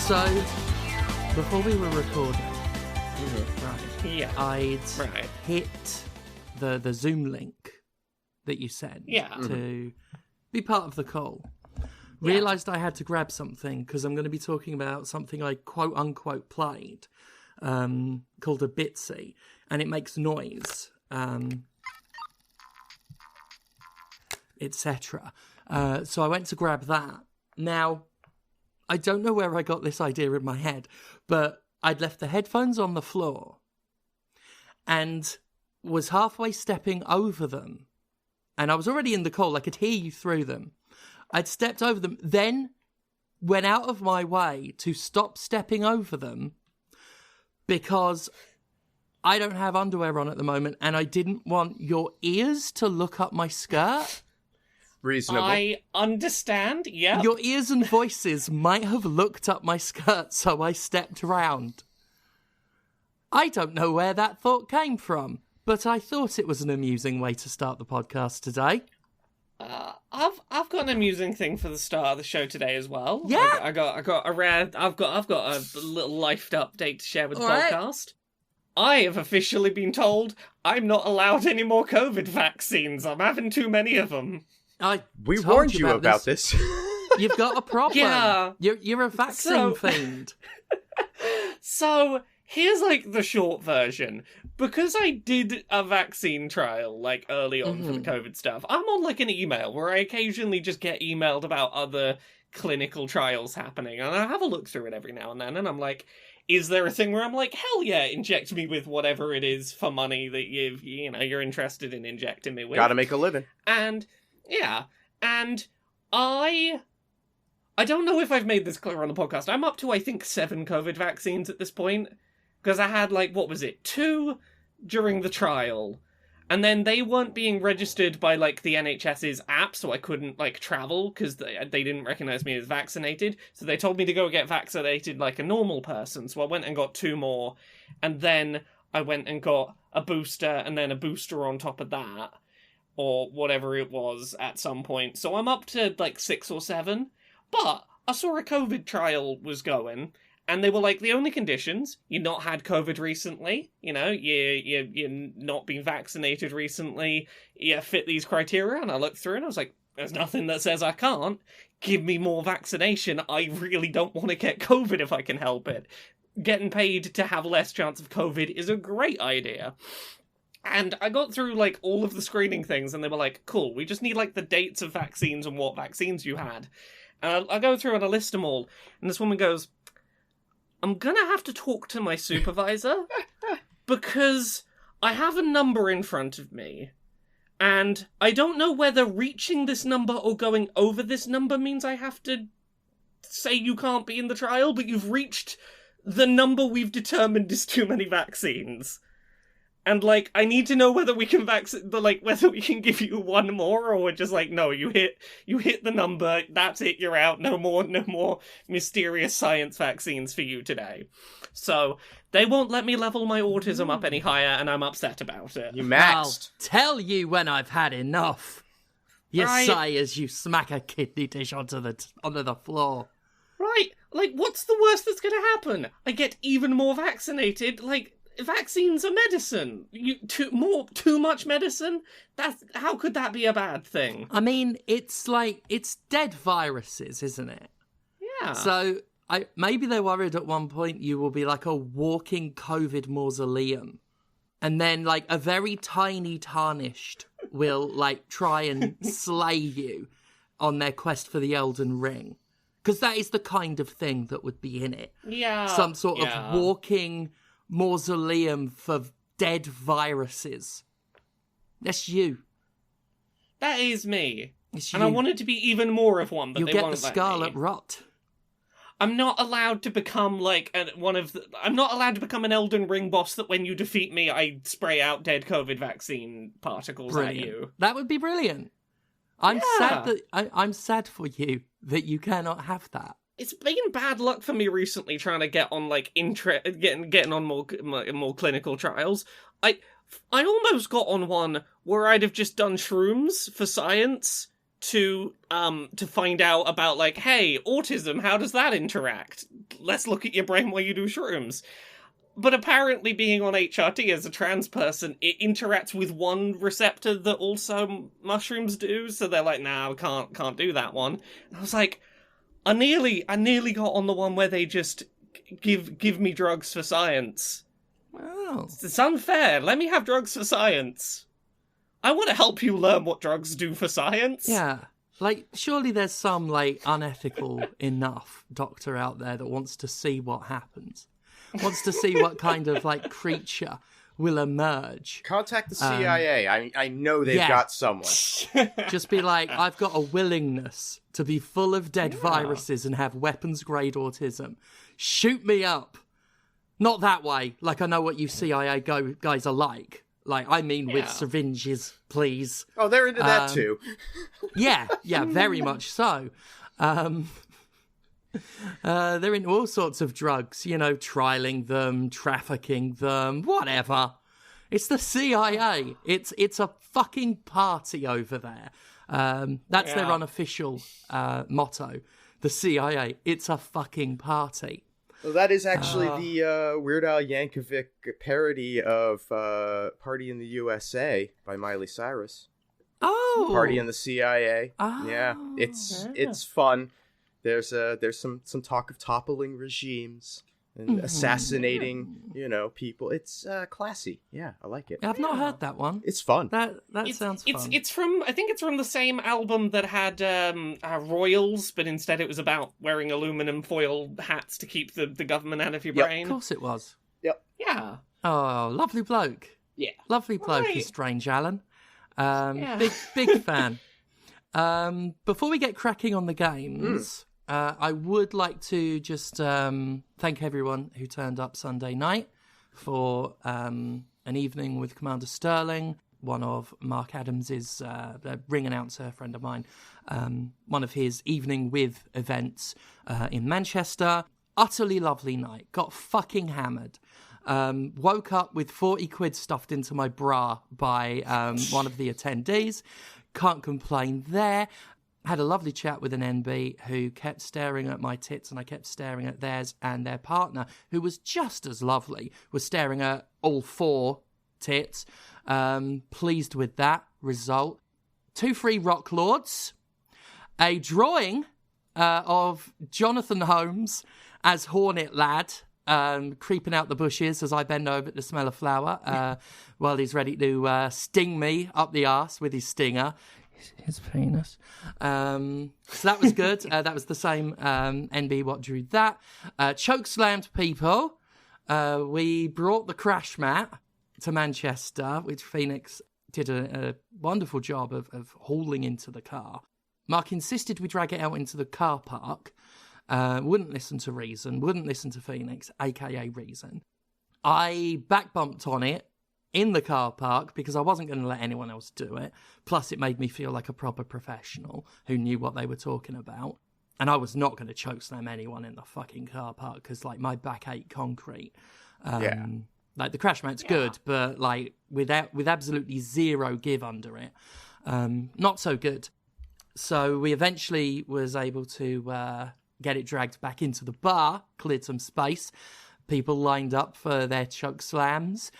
So, before we were recording, I'd hit the Zoom link that you sent to be part of the call. Realised I had to grab something because I'm going to be talking about something I quote-unquote played called a Bitzee, and it makes noise, etc. So I went to grab that. Now, I don't know where I got this idea in my head, but I'd left the headphones on the floor and was halfway stepping over them. And I was already in the call. I could hear you through them. I'd stepped over them, then went out of my way to stop stepping over them because I don't have underwear on at the moment and I didn't want your ears to look up my skirt. Reasonable. I understand, yeah. Your ears and voices might have looked up my skirt, so I stepped round. I don't know where that thought came from, but I thought it was an amusing way to start the podcast today. I've got an amusing thing for the start of the show today as well. Yeah, I've got a little life update to share with the podcast. I have officially been told I'm not allowed any more COVID vaccines. I'm having too many of them. We warned you about this. You've got a problem. Yeah. You're a vaccine fiend. So, here's, the short version. Because I did a vaccine trial, early on for the COVID stuff, I'm on, an email where I occasionally just get emailed about other clinical trials happening, and I have a look through it every now and then, and I'm like, is there a thing where I'm like, hell yeah, inject me with whatever it is for money that you're interested in injecting me with. Gotta make a living. And... yeah, and I don't know if I've made this clear on the podcast. I'm up to, I think, 7 COVID vaccines at this point. Because I had, 2 during the trial. And then they weren't being registered by, the NHS's app, so I couldn't, travel, because they didn't recognise me as vaccinated. So they told me to go get vaccinated like a normal person. So I went and got 2 more. And then I went and got a booster, and then a booster on top of that. Or whatever it was at some point. So I'm up to 6 or 7. But I saw a COVID trial was going, and they were the only conditions, you've not had COVID recently, you're not been vaccinated recently, you fit these criteria, and I looked through and I was like, there's nothing that says I can't. Give me more vaccination. I really don't want to get COVID if I can help it. Getting paid to have less chance of COVID is a great idea. And I got through, all of the screening things, and they were like, cool, we just need, the dates of vaccines and what vaccines you had. And I go through and I list them all, and this woman goes, I'm gonna have to talk to my supervisor, because I have a number in front of me, and I don't know whether reaching this number or going over this number means I have to say you can't be in the trial, but you've reached the number we've determined is too many vaccines. And, I need to know whether we can whether we can give you 1 more, or we're just no, you hit the number, that's it, you're out, no more mysterious science vaccines for you today. So, they won't let me level my autism up any higher, and I'm upset about it. You maxed. I'll tell you when I've had enough. You sigh as you smack a kidney dish onto the floor. Right, what's the worst that's gonna happen? I get even more vaccinated, vaccines are medicine. Too much medicine? How could that be a bad thing? I mean, it's dead viruses, isn't it? Yeah. So maybe they're worried at one point you will be a walking COVID mausoleum, and then a very tiny tarnished will try and slay you on their quest for the Elden Ring, because that is the kind of thing that would be in it. Yeah. Some sort of walking mausoleum for dead viruses. That's you. That is me. It's and you. I wanted to be even more of one, but You'll they get won't the let scarlet me. rot. I'm not allowed to become I'm not allowed to become an Elden Ring boss that when you defeat me, I spray out dead COVID vaccine particles at you. That would be brilliant. I'm sad for you that you cannot have that. It's been bad luck for me recently trying to get on getting on more clinical trials. I almost got on one where I'd have just done shrooms for science to find out about hey, autism, how does that interact? let's look at your brain while you do shrooms. But apparently being on HRT as a trans person, it interacts with one receptor that also mushrooms do, so they're like, nah, we can't do that one. And I was like, I nearly got on the one where they just give me drugs for science. Wow. It's unfair. Let me have drugs for science. I want to help you learn what drugs do for science. Yeah. Like, surely there's some, like, unethical enough doctor out there that wants to see what happens. Wants to see what kind of, like, creature will emerge. Contact the CIA. I know they've got someone. Just be like, I've got a willingness to be full of dead viruses and have weapons-grade autism. Shoot me up. Not that way. Like, I know what you CIA guys are like. Like, I mean with syringes, please. Oh, they're into that too. Yeah, very much so. They're into all sorts of drugs, you know, trialing them, trafficking them, whatever. It's the CIA. It's a fucking party over there. That's their unofficial motto. The CIA. It's a fucking party. Well, that is actually the Weird Al Yankovic parody of Party in the USA by Miley Cyrus. Oh! Party in the CIA. Oh. Yeah, it's fun. There's some talk of toppling regimes and assassinating, people. It's classy. Yeah, I like it. I've not heard that one. It's fun. That sounds fun. It's from, I think it's from the same album that had Royals, but instead it was about wearing aluminum foil hats to keep the government out of your brain. Of course it was. Yep. Yeah. Oh, lovely bloke. Yeah. Lovely bloke, Right. is Strange Alan. Big fan. Before we get cracking on the games, I would like to just thank everyone who turned up Sunday night for an evening with Commander Sterling, one of Mark Adams's ring announcer, a friend of mine, one of his evening with events in Manchester. Utterly lovely night. Got fucking hammered. Woke up with 40 quid stuffed into my bra by one of the attendees. Can't complain there. Had a lovely chat with an NB who kept staring at my tits and I kept staring at theirs, and their partner, who was just as lovely, was staring at all 4 tits. Pleased with that result. 2 free Rock Lords. A drawing of Jonathan Holmes as Hornet Lad, creeping out the bushes as I bend over to smell a flower while he's ready to sting me up the arse with his stinger. His penis. So that was good. That was the same NB what drew that. Chokeslammed people. We brought the crash mat to Manchester, which Phoenix did a wonderful job of hauling into the car. Mark insisted we drag it out into the car park. Wouldn't listen to Reason, wouldn't listen to Phoenix, aka Reason. I back bumped on it in the car park because I wasn't going to let anyone else do it. Plus, it made me feel like a proper professional who knew what they were talking about. And I was not going to chokeslam anyone in the fucking car park because, like, my back ate concrete. Like, the crash mat's good, but, like, with absolutely zero give under it, not so good. So we eventually was able to get it dragged back into the bar, cleared some space. People lined up for their choke slams,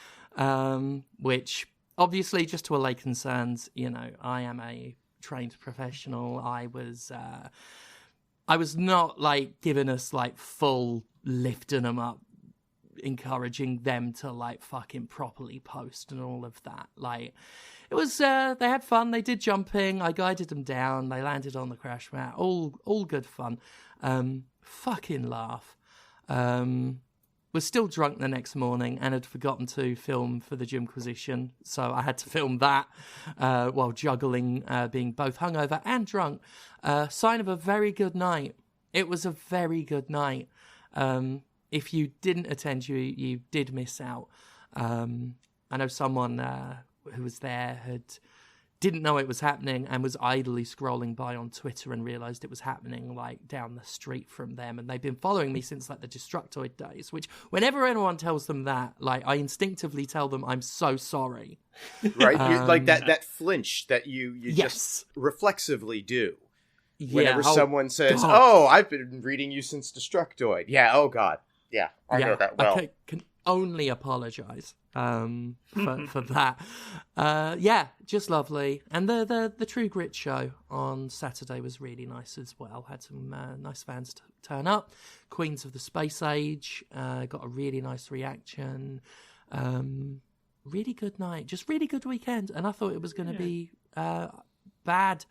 which obviously, just to allay concerns, I am a trained professional. I was not like giving us like full lifting them up, encouraging them to like fucking properly post and all of that. Like, it was, they had fun. They did jumping. I guided them down. They landed on the crash mat. All good fun. Fucking laugh. Was still drunk the next morning and had forgotten to film for the Jimquisition, so I had to film that while juggling being both hungover and drunk. Sign of a very good night. It was a very good night. If you didn't attend, you did miss out. I know someone who was there didn't know it was happening and was idly scrolling by on Twitter and realised it was happening like down the street from them, and they've been following me since like the Destructoid days, which whenever anyone tells them that, like, I instinctively tell them I'm so sorry. Right? Like that flinch that you yes. just reflexively do. Whenever someone says, God. "Oh, I've been reading you since Destructoid." Yeah, oh god. Yeah, I know that well. I can only apologise for that. Just lovely. And the True Grit show on Saturday was really nice as well. Had some nice fans turn up. Queens of the Space Age got a really nice reaction. Really good night. Just really good weekend. And I thought it was going to be bad.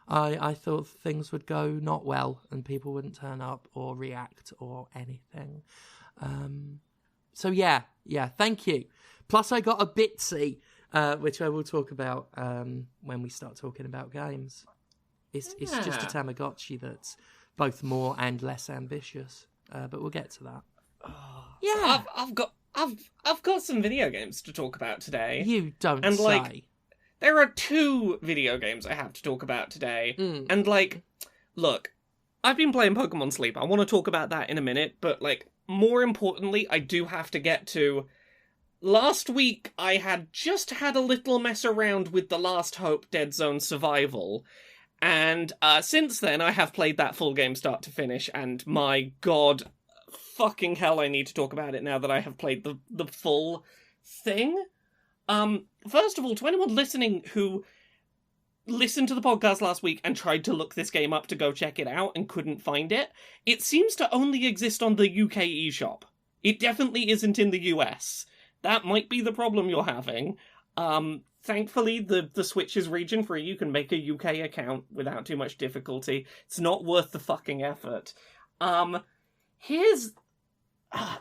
I thought things would go not well and people wouldn't turn up or react or anything. Thank you. Plus I got a Bitzee, which I will talk about when we start talking about games. It's just a Tamagotchi that's both more and less ambitious, but we'll get to that. I've got some video games to talk about today. You don't say. There are 2 video games I have to talk about today. And, look, I've been playing Pokémon Sleep. I want to talk about that in a minute, but, more importantly, I do have to get to... Last week, I had just had a little mess around with The Last Hope Dead Zone Survival, and since then, I have played that full game start to finish, and my god, fucking hell, I need to talk about it now that I have played the full thing. First of all, to anyone listening who listened to the podcast last week and tried to look this game up to go check it out and couldn't find it, it seems to only exist on the UK eShop. It definitely isn't in the US. That might be the problem you're having. Thankfully, the Switch is region free. You can make a UK account without too much difficulty. It's not worth the fucking effort. There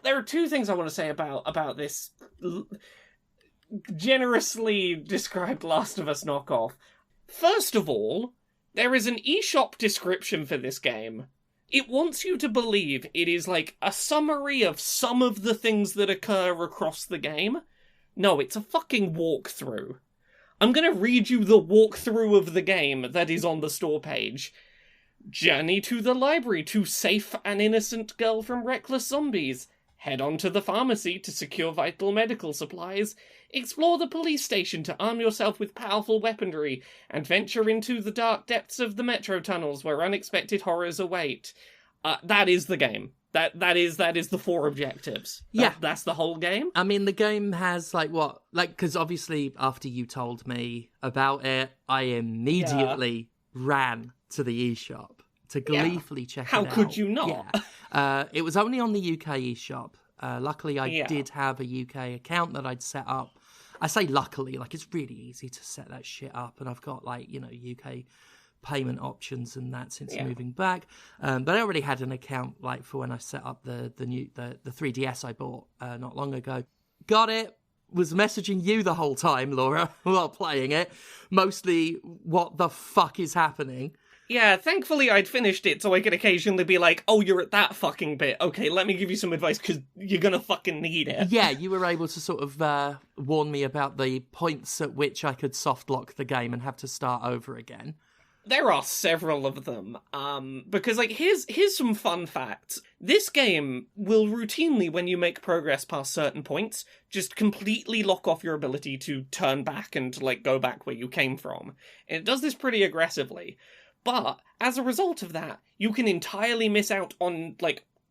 are 2 things I want to say about this generously described Last of Us knockoff. First of all, there is an eShop description for this game. It wants you to believe it is a summary of some of the things that occur across the game. No, it's a fucking walkthrough. I'm gonna read you the walkthrough of the game that is on the store page. Journey to the library to save an innocent girl from reckless zombies. Head on to the pharmacy to secure vital medical supplies. Explore the police station to arm yourself with powerful weaponry, and venture into the dark depths of the metro tunnels where unexpected horrors await. That is the game. That is the 4 objectives. That's the whole game. I mean, the game has because obviously after you told me about it, I immediately ran to the eShop to gleefully check it out. How could you not? Yeah. It was only on the UK eShop. Luckily, I did have a UK account that I'd set up. I say luckily, it's really easy to set that shit up, and I've got UK payment options and that since moving back. But I already had an account for when I set up the 3DS I bought not long ago. Got it. Was messaging you the whole time, Laura, while playing it. Mostly, what the fuck is happening? Yeah, thankfully I'd finished it so I could occasionally be like, oh, you're at that fucking bit. Okay, let me give you some advice because you're gonna fucking need it. Yeah, you were able to sort of warn me about the points at which I could soft lock the game and have to start over again. There are several of them, because, here's some fun facts. This game will routinely, when you make progress past certain points, just completely lock off your ability to turn back and, go back where you came from. And it does this pretty aggressively. But, as a result of that, you can entirely miss out on,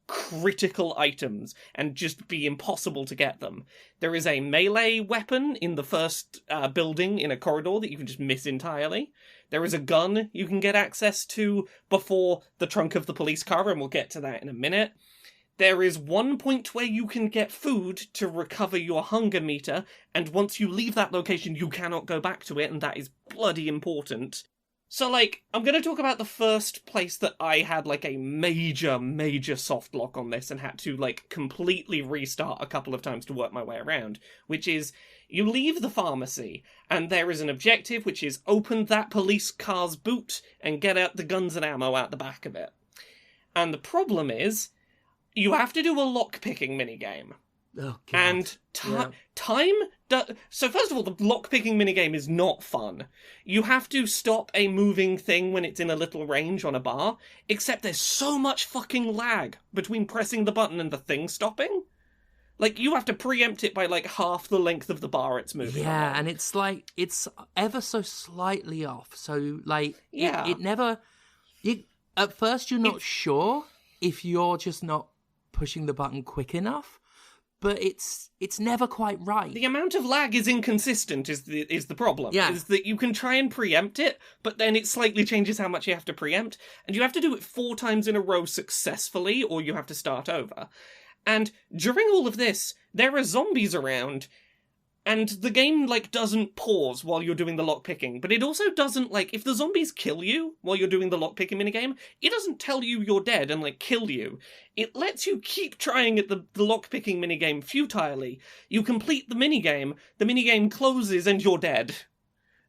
critical items and just be impossible to get them. There is a melee weapon in the first building in a corridor that you can just miss entirely. There is a gun you can get access to before the trunk of the police car, and we'll get to that in a minute. There is one point where you can get food to recover your hunger meter, and once you leave that location, you cannot go back to it, and that is bloody important. So, I'm going to talk about the first place that I had, a major soft lock on this and had to, completely restart a couple of times to work my way around, which is, you leave the pharmacy, and there is an objective, which is open that police car's boot and get out the guns and ammo out the back of it. And the problem is, you have to do a lockpicking minigame. Oh, God. And time... So first of all, the lockpicking minigame is not fun. You have to stop a moving thing when it's in a little range on a bar, except there's so much fucking lag between pressing the button and the thing stopping. You have to preempt it by, half the length of the bar it's moving on. And it's, it's ever so slightly off. So, it never At first, you're not sure if you're just not pushing the button quick enough, but it's never quite right. The amount of lag is inconsistent is the problem. Yeah. Is that you can try and preempt it, but then it slightly changes how much you have to preempt, and you have to do it 4 times in a row successfully, or you have to start over. And during all of this, there are zombies around, and the game, doesn't pause while you're doing the lockpicking, but it also doesn't, if the zombies kill you while you're doing the lockpicking minigame, it doesn't tell you you're dead and, kill you. It lets you keep trying at the lockpicking minigame futilely. You complete the minigame closes, and you're dead.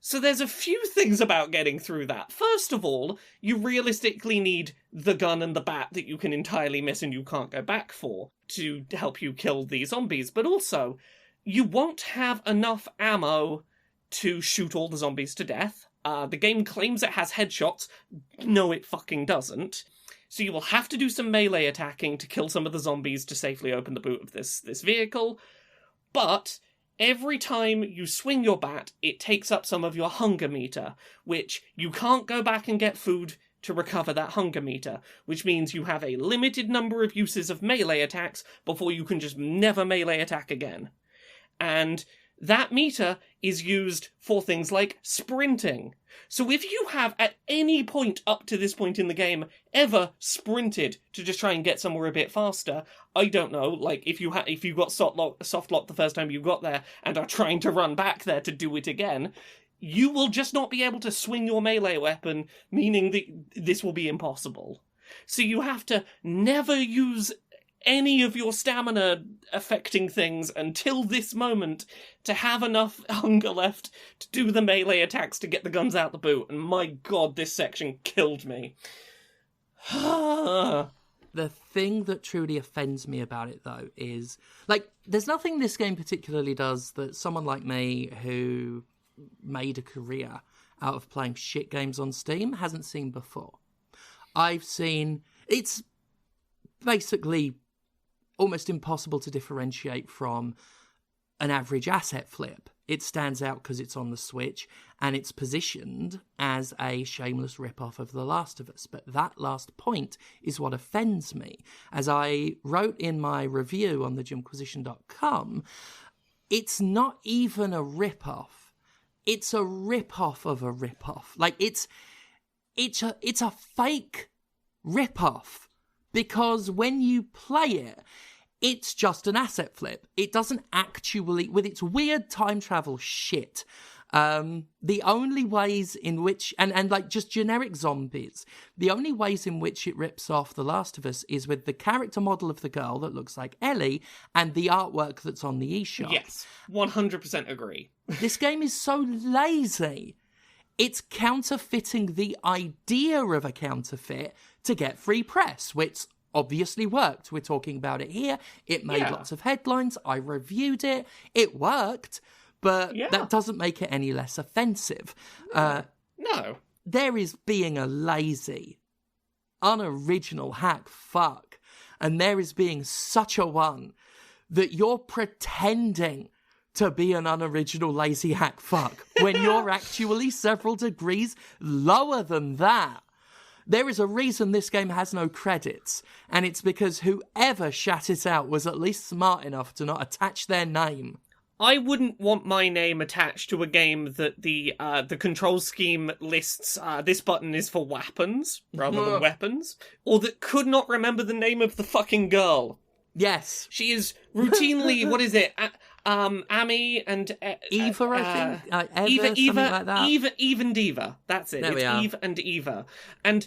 So there's a few things about getting through that. First of all, you realistically need the gun and the bat that you can entirely miss and you can't go back for to help you kill these zombies, but also, you won't have enough ammo to shoot all the zombies to death. The game claims it has headshots. No, it fucking doesn't. So you will have to do some melee attacking to kill some of the zombies to safely open the boot of this vehicle. But every time you swing your bat, it takes up some of your hunger meter, which you can't go back and get food to recover that hunger meter, which means you have a limited number of uses of melee attacks before you can just never melee attack again. And that meter is used for things like sprinting. So if you have at any point up to this point in the game ever sprinted to just try and get somewhere a bit faster, I don't know, if you got soft lock the first time you got there and are trying to run back there to do it again, you will just not be able to swing your melee weapon, meaning that this will be impossible. So you have to never use any of your stamina affecting things until this moment to have enough hunger left to do the melee attacks to get the guns out the boot. And my god, this section killed me. The thing that truly offends me about it, though, is, there's nothing this game particularly does that someone like me, who made a career out of playing shit games on Steam, hasn't seen before. It's basically almost impossible to differentiate from an average asset flip. It stands out because it's on the Switch, and it's positioned as a shameless rip-off of The Last of Us. But that last point is what offends me. As I wrote in my review on the Jimquisition.com, it's not even a rip-off. It's a rip-off of a rip-off. It's a fake rip-off. Because when you play it, it's just an asset flip. It doesn't actually, with its weird time travel shit, the only ways in which, and just generic zombies, the only ways in which it rips off The Last of Us is with the character model of the girl that looks like Ellie and the artwork that's on the eShop. Yes, 100% agree. This game is so lazy. It's counterfeiting the idea of a counterfeit to get free press, which obviously worked. We're talking about it here. It made lots of headlines. I reviewed it. It worked, but that doesn't make it any less offensive. No. There is being a lazy, unoriginal hack fuck, and there is being such a one that you're pretending to be an unoriginal lazy hack fuck when you're actually several degrees lower than that. There is a reason this game has no credits, and it's because whoever shat it out was at least smart enough to not attach their name. I wouldn't want my name attached to a game that the control scheme lists this button is for weapons rather than weapons, or that could not remember the name of the fucking girl. Yes. She is routinely, what is it? Amy and Eva, I think. Eva, Eva, like that. Eve and Eva. That's it. There it's Eve and Eva. And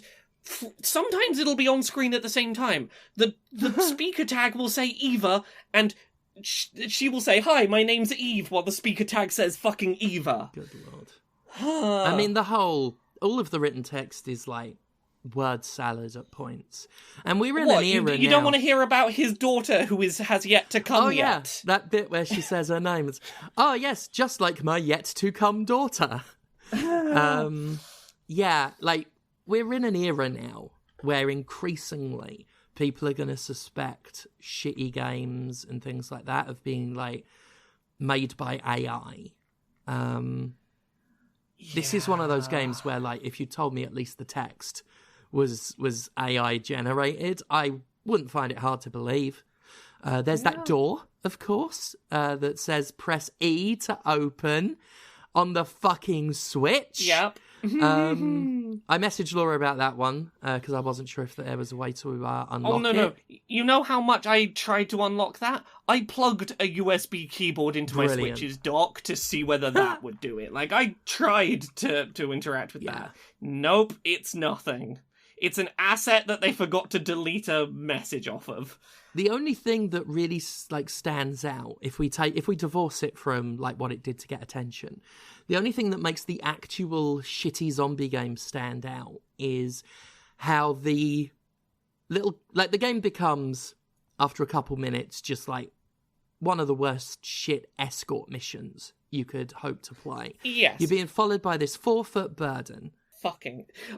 sometimes it'll be on screen at the same time. The speaker tag will say Eva, and she will say, "Hi, my name's Eve," while the speaker tag says fucking Eva. Good lord. I mean, all of the written text is word salad at points. And we're in an era now. You don't want to hear about his daughter who has yet to come yet. Yeah, that bit where she says her name. Oh, yes, just like my yet-to-come daughter. Yeah, we're in an era now where increasingly people are going to suspect shitty games and things like that of being, made by AI. This is one of those games where, if you told me at least the text was AI generated. I wouldn't find it hard to believe. There's that door, of course, that says press E to open on the fucking Switch. Yep. I messaged Laura about that one because I wasn't sure if there was a way to unlock it. Oh, no. You know how much I tried to unlock that? I plugged a USB keyboard into my Switch's dock to see whether that would do it. Like, I tried to interact with that. Nope, it's nothing. It's an asset that they forgot to delete a message off of. The only thing that really stands out, if we divorce it from like what it did to get attention, the only thing that makes the actual shitty zombie game stand out is how the game becomes, after a couple minutes, just like one of the worst shit escort missions you could hope to play. Yes. You're being followed by this 4-foot burden.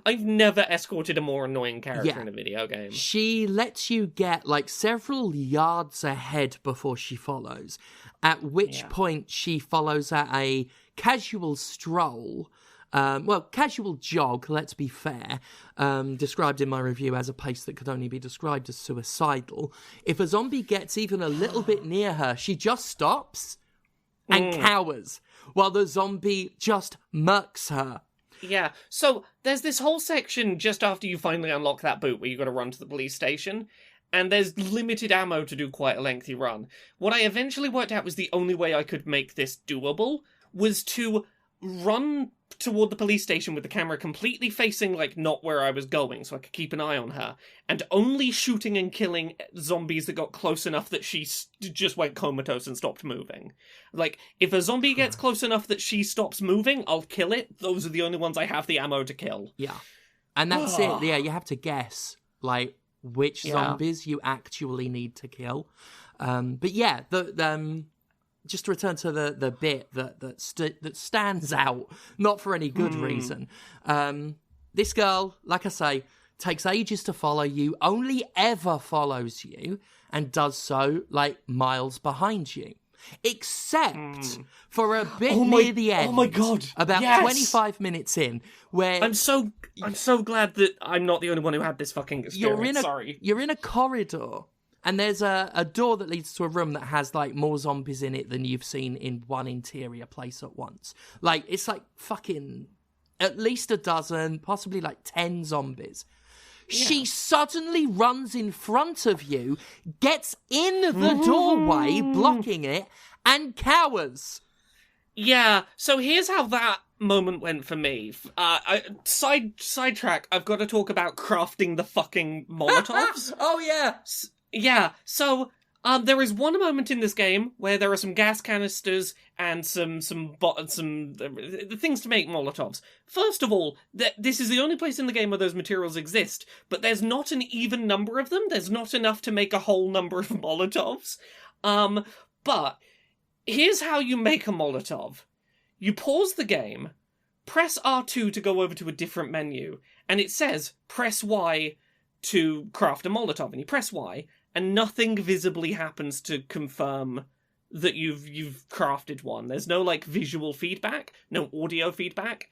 I've never escorted a more annoying character in a video game. She lets you get like several yards ahead before she follows, at which point she follows at a casual stroll, casual jog, let's be fair, described in my review as a pace that could only be described as suicidal. If a zombie gets even a little bit near her, she just stops and cowers, while the zombie just murks her. Yeah, so there's this whole section just after you finally unlock that boot where you got to run to the police station, and there's limited ammo to do quite a lengthy run. What I eventually worked out was the only way I could make this doable was to run toward the police station with the camera completely facing, like, not where I was going, so I could keep an eye on her, and only shooting and killing zombies that got close enough that she just went comatose and stopped moving. Like, if a zombie gets close enough that she stops moving, I'll kill it. Those are the only ones I have the ammo to kill. Yeah. And that's it. Yeah, you have to guess, like, which zombies you actually need to kill. But yeah, just to return to the bit that stands out, not for any good reason. This girl, like I say, takes ages to follow you, only ever follows you, and does so, like, miles behind you. Except for a bit near the end. Oh my god. About 25 minutes in, where... I'm so glad that I'm not the only one who had this fucking experience. You're in a corridor. And there's a door that leads to a room that has, like, more zombies in it than you've seen in one interior place at once. Like, it's like fucking at least a dozen, possibly like 10 zombies. Yeah. She suddenly runs in front of you, gets in the doorway, blocking it, and cowers. Yeah, so here's how that moment went for me. Sidetrack, I've got to talk about crafting the fucking Molotovs. Oh, yeah. Yeah, so there is one moment in this game where there are some gas canisters and some things to make Molotovs. First of all, this is the only place in the game where those materials exist, but there's not an even number of them. There's not enough to make a whole number of Molotovs. But here's how you make a Molotov. You pause the game, press R2 to go over to a different menu, and it says press Y to craft a Molotov, and you press Y, and nothing visibly happens to confirm that you've crafted one. There's no, like, visual feedback, no audio feedback.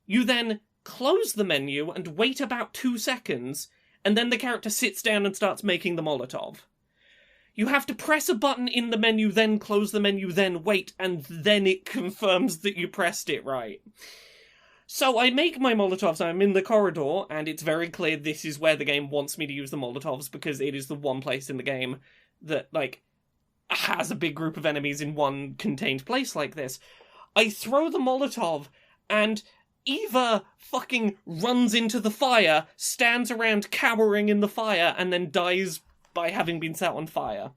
You then close the menu and wait about 2 seconds, and then the character sits down and starts making the Molotov. You have to press a button in the menu, then close the menu, then wait, and then it confirms that you pressed it right. So I make my Molotovs, I'm in the corridor, and it's very clear this is where the game wants me to use the Molotovs, because it is the one place in the game that, like, has a big group of enemies in one contained place like this. I throw the Molotov, and Eva fucking runs into the fire, stands around cowering in the fire, and then dies by having been set on fire.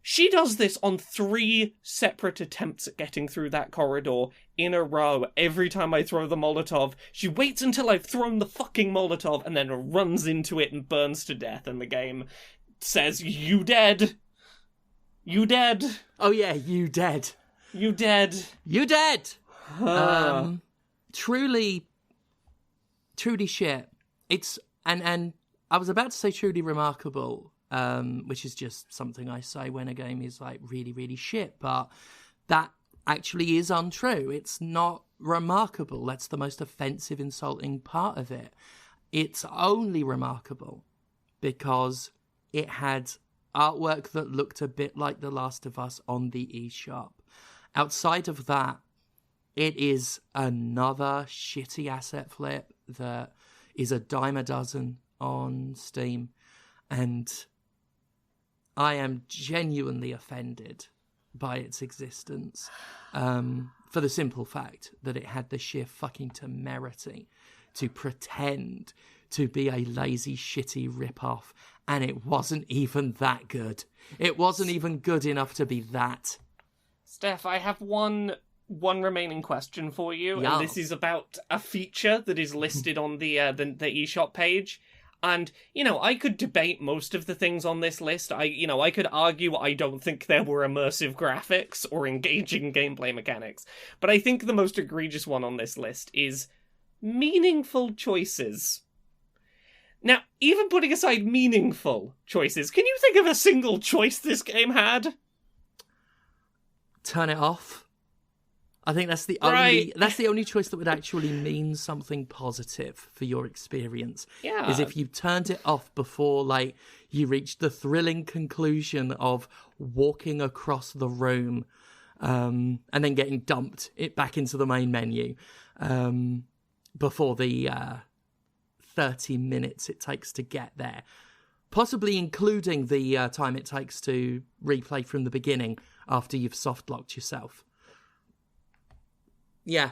She does this on 3 separate attempts at getting through that corridor in a row. Every time I throw the Molotov, she waits until I've thrown the fucking Molotov and then runs into it and burns to death, and the game says, "You dead. You dead." Oh yeah, you dead. You dead. You dead. Truly shit. It's, and I was about to say truly remarkable, which is just something I say when a game is, like, really, really shit, but that actually is untrue. It's not remarkable. That's the most offensive, insulting part of it. it's only remarkable because it had artwork that looked a bit like The Last of Us on the eShop. Outside of that, it is another shitty asset flip that is a dime a dozen on Steam, and I am genuinely offended by its existence, for the simple fact that it had the sheer fucking temerity to pretend to be a lazy, shitty rip-off, and it wasn't even that good. It wasn't even good enough to be that. Steph, I have one remaining question for you, Yes. and this is about a feature that is listed on the eShop page. And, I could debate most of the things on this list. I could argue I don't think there were immersive graphics or engaging gameplay mechanics. But I think the most egregious one on this list is meaningful choices. Now, even putting aside meaningful choices, can you think of a single choice this game had? Turn it off. I think that's the only choice that would actually mean something positive for your experience. Yeah. Is if you turned it off before, you reached the thrilling conclusion of walking across the room, and then getting dumped back into the main menu, before the 30 minutes it takes to get there. Possibly including the time it takes to replay from the beginning after you've soft-locked yourself. Yeah.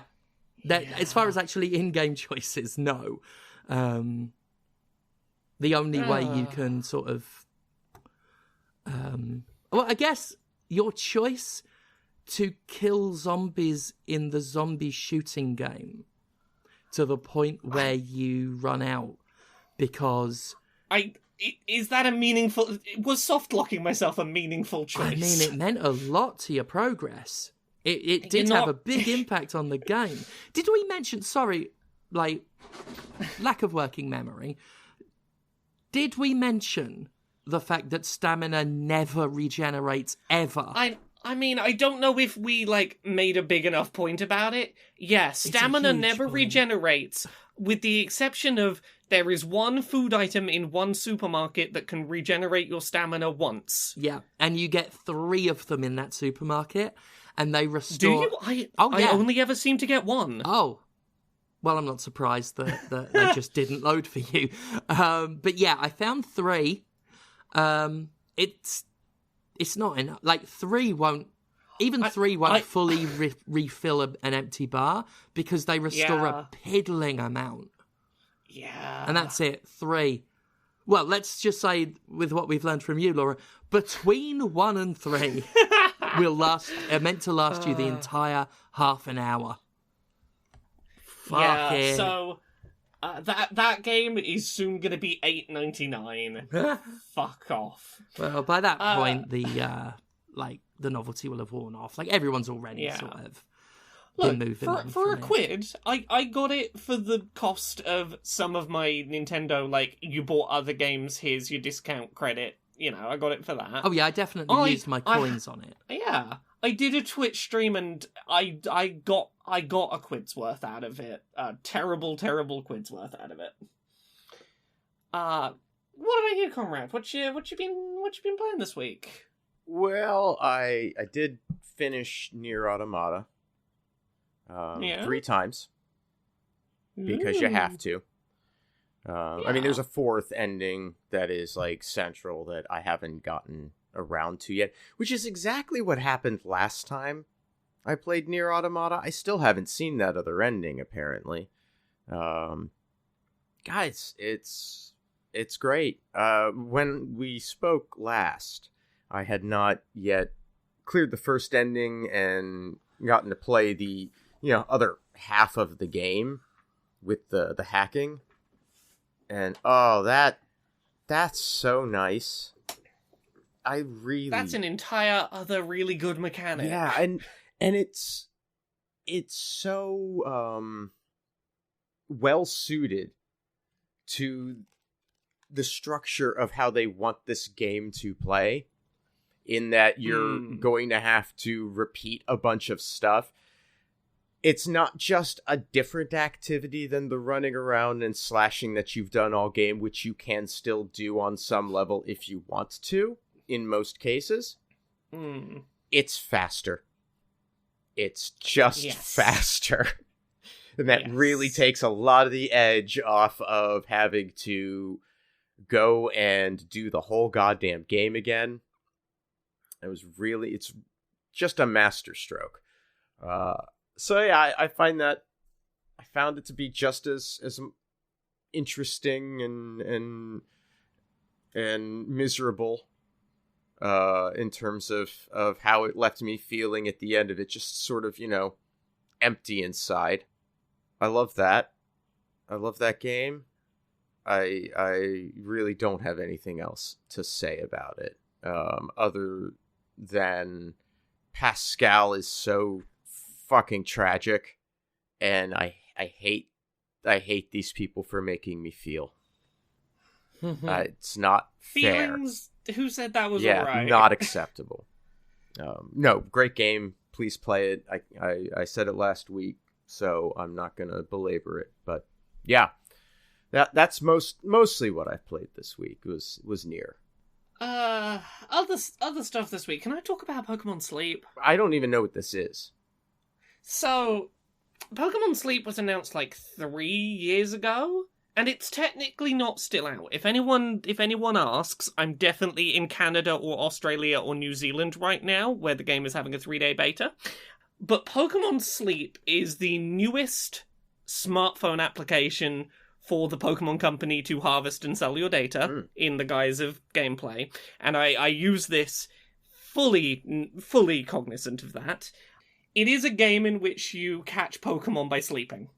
As far as actually in-game choices, no. The only way you can sort of... I guess your choice to kill zombies in the zombie shooting game to the point where you run out because... Is that a meaningful... Was soft-locking myself a meaningful choice? I mean, it meant a lot to your progress. It did have a big impact on the game. Did we mention, lack of working memory, did we mention the fact that stamina never regenerates ever? I mean, I don't know if we, made a big enough point about it. Yeah, stamina never point. Regenerates, with the exception of there is one food item in one supermarket that can regenerate your stamina once. Yeah, and you get 3 of them in that supermarket. And they restore... Do you? I only ever seem to get 1. Oh. Well, I'm not surprised that they just didn't load for you. But yeah, I found 3. It's not enough. 3 won't... Even 3 won't fully refill an empty bar because they restore a piddling amount. Yeah. And that's it. 3. Well, let's just say, with what we've learned from you, Laura, between 1 and 3... meant to last you the entire half an hour. Yeah, so that game is soon going to be $8.99. Fuck off. Well, by that point, the novelty will have worn off. Everyone's already sort of been moving on. For a quid, I got it for the cost of some of my Nintendo. You bought other games. Here's your discount credit. I got it for that. Oh yeah, I definitely used my coins on it. Yeah, I did a Twitch stream and I got a quid's worth out of it. Terrible quid's worth out of it. What about you, Comrade? What you been playing this week? Well, I did finish NieR Automata 3 times because you have to. I mean, there's a 4th ending that is central that I haven't gotten around to yet, which is exactly what happened last time I played NieR Automata. I still haven't seen that other ending, apparently. Guys, it's great. When we spoke last, I had not yet cleared the first ending and gotten to play the other half of the game with the hacking. And that's so nice. That's an entire other really good mechanic. Yeah, and it's so well suited to the structure of how they want this game to play, in that you're going to have to repeat a bunch of stuff. it's not just a different activity than the running around and slashing that you've done all game, which you can still do on some level if you want to, in most cases. It's faster. It's just faster. And that really takes a lot of the edge off of having to go and do the whole goddamn game again. It's just a masterstroke. So yeah, I found it to be just as interesting and miserable in terms of how it left me feeling at the end of it, just sort of, empty inside. I love that. I love that game. I really don't have anything else to say about it, other than Pascal is so fucking tragic, and I hate these people for making me feel. It's not feelings. Fair. Who said that was alright? Not acceptable. No, great game. Please play it. I said it last week, so I'm not gonna belabor it. But yeah, that's mostly what I've played this week was NieR. Other stuff this week. Can I talk about Pokémon Sleep? I don't even know what this is. So, Pokémon Sleep was announced like 3 years ago, and it's technically not still out. If anyone asks, I'm definitely in Canada or Australia or New Zealand right now, where the game is having a 3-day beta. But Pokémon Sleep is the newest smartphone application for the Pokemon Company to harvest and sell your data in the guise of gameplay. And I use this fully cognizant of that. It is a game in which you catch Pokemon by sleeping.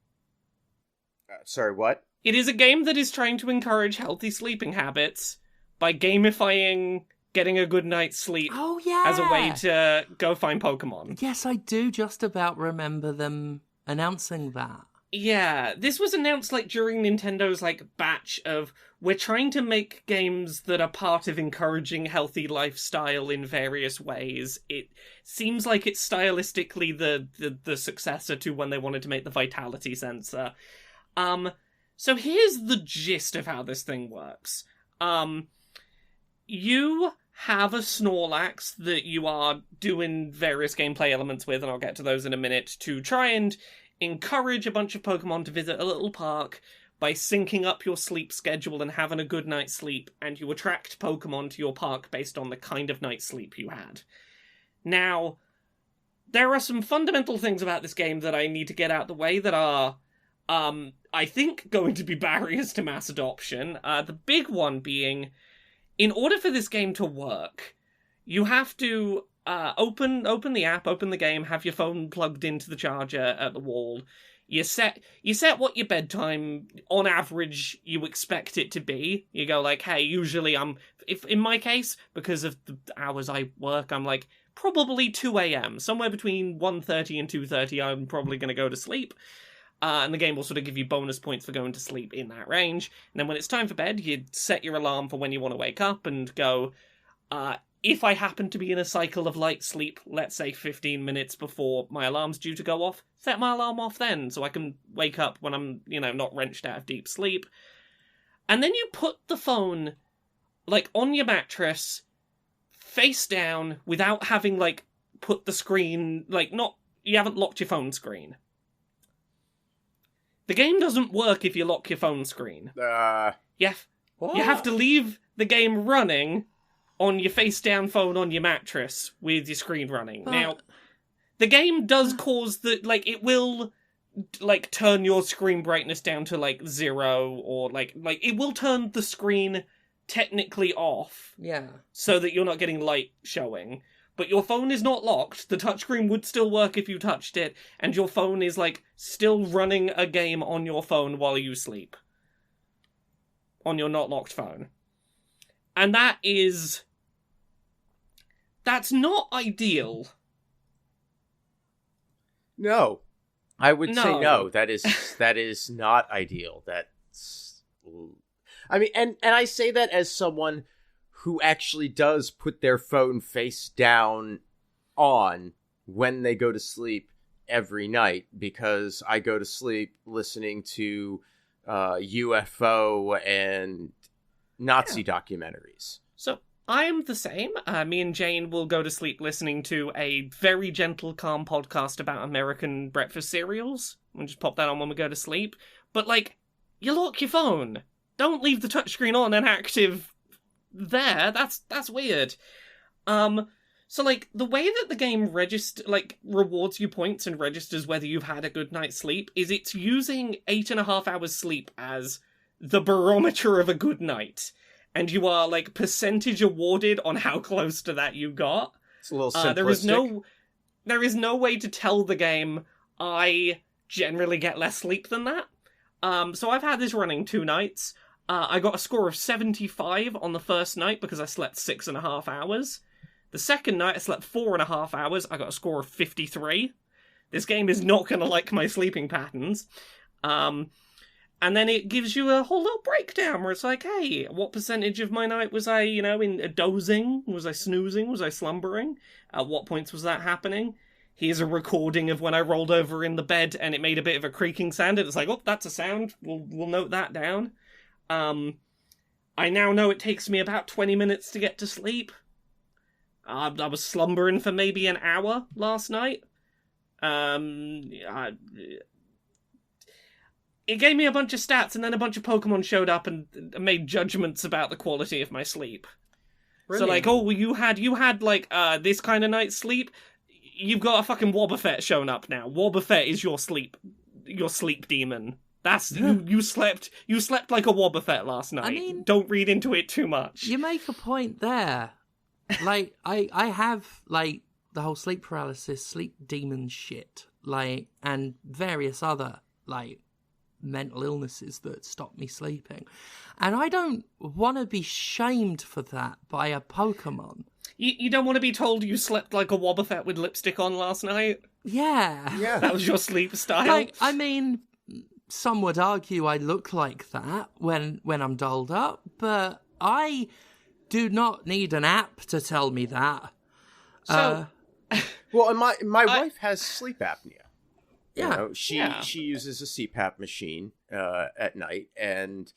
Sorry, what? It is a game that is trying to encourage healthy sleeping habits by gamifying getting a good night's sleep as a way to go find Pokemon. Yes, I do just about remember them announcing that. Yeah, this was announced during Nintendo's batch of we're trying to make games that are part of encouraging healthy lifestyle in various ways. It seems like it's stylistically the successor to when they wanted to make the Vitality sensor. So here's the gist of how this thing works. You have a Snorlax that you are doing various gameplay elements with, and I'll get to those in a minute, to try and encourage a bunch of Pokemon to visit a little park by syncing up your sleep schedule and having a good night's sleep, and you attract Pokemon to your park based on the kind of night's sleep you had. Now, there are some fundamental things about this game that I need to get out the way that are, I think, going to be barriers to mass adoption. The big one being, in order for this game to work, you have to open the app, open the game, have your phone plugged into the charger at the wall. You set what your bedtime, on average, you expect it to be. You go hey, usually if in my case, because of the hours I work, I'm probably 2 a.m. Somewhere between 1:30 and 2:30, I'm probably going to go to sleep. And the game will sort of give you bonus points for going to sleep in that range. And then when it's time for bed, you set your alarm for when you want to wake up and go, if I happen to be in a cycle of light sleep, let's say 15 minutes before my alarm's due to go off, set my alarm off then so I can wake up when I'm, not wrenched out of deep sleep. And then you put the phone, on your mattress, face down, without having, put the screen, you haven't locked your phone screen. The game doesn't work if you lock your phone screen. You have to leave the game running on your face-down phone on your mattress with your screen running. Now, the game does cause it will, turn your screen brightness down to, 0, or, it will turn the screen technically off. Yeah. So that you're not getting light showing. But your phone is not locked, the touchscreen would still work if you touched it, and your phone is, still running a game on your phone while you sleep. On your not locked phone. And that's not ideal. No. I would say no. That is not ideal. That's... I mean, and I say that as someone who actually does put their phone face down on when they go to sleep every night because I go to sleep listening to UFO and Nazi documentaries. So I'm the same. Me and Jane will go to sleep listening to a very gentle, calm podcast about American breakfast cereals. We'll just pop that on when we go to sleep. But, like, you lock your phone. Don't leave the touchscreen on and active there. That's weird. So, like, the way that the game rewards you points and registers whether you've had a good night's sleep is it's using 8.5 hours sleep as the barometer of a good night. And you are, like, percentage awarded on how close to that you got. It's a little simplistic. There is no way to tell the game, I generally get less sleep than that. So I've had this running 2 nights. I got a score of 75 on the first night because I slept 6.5 hours. The second night, I slept 4.5 hours. I got a score of 53. This game is not going to like my sleeping patterns. And then it gives you a whole little breakdown where it's like, hey, what percentage of my night was I, in dozing? Was I snoozing? Was I slumbering? At what points was that happening? Here's a recording of when I rolled over in the bed and it made a bit of a creaking sound. And it's like, oh, that's a sound. We'll note that down. I now know it takes me about 20 minutes to get to sleep. I was slumbering for maybe an hour last night. It gave me a bunch of stats, and then a bunch of Pokemon showed up and made judgments about the quality of my sleep. Brilliant. So, like, oh, you had like this kind of night's sleep. You've got a fucking Wobbuffet showing up now. Wobbuffet is your sleep demon. That's you slept like a Wobbuffet last night. I mean, don't read into it too much. You make a point there. Like, I have, like, the whole sleep paralysis, sleep demon shit, like, and various other, like, mental illnesses that stop me sleeping. And I don't want to be shamed for that by a Pokemon. You don't want to be told you slept like a Wobbuffet with lipstick on last night? Yeah. That was your sleep style? Like, I mean, some would argue I look like that when I'm dolled up, but I do not need an app to tell me that. So, well, my wife has sleep apnea. Yeah. You know, she uses a CPAP machine at night, and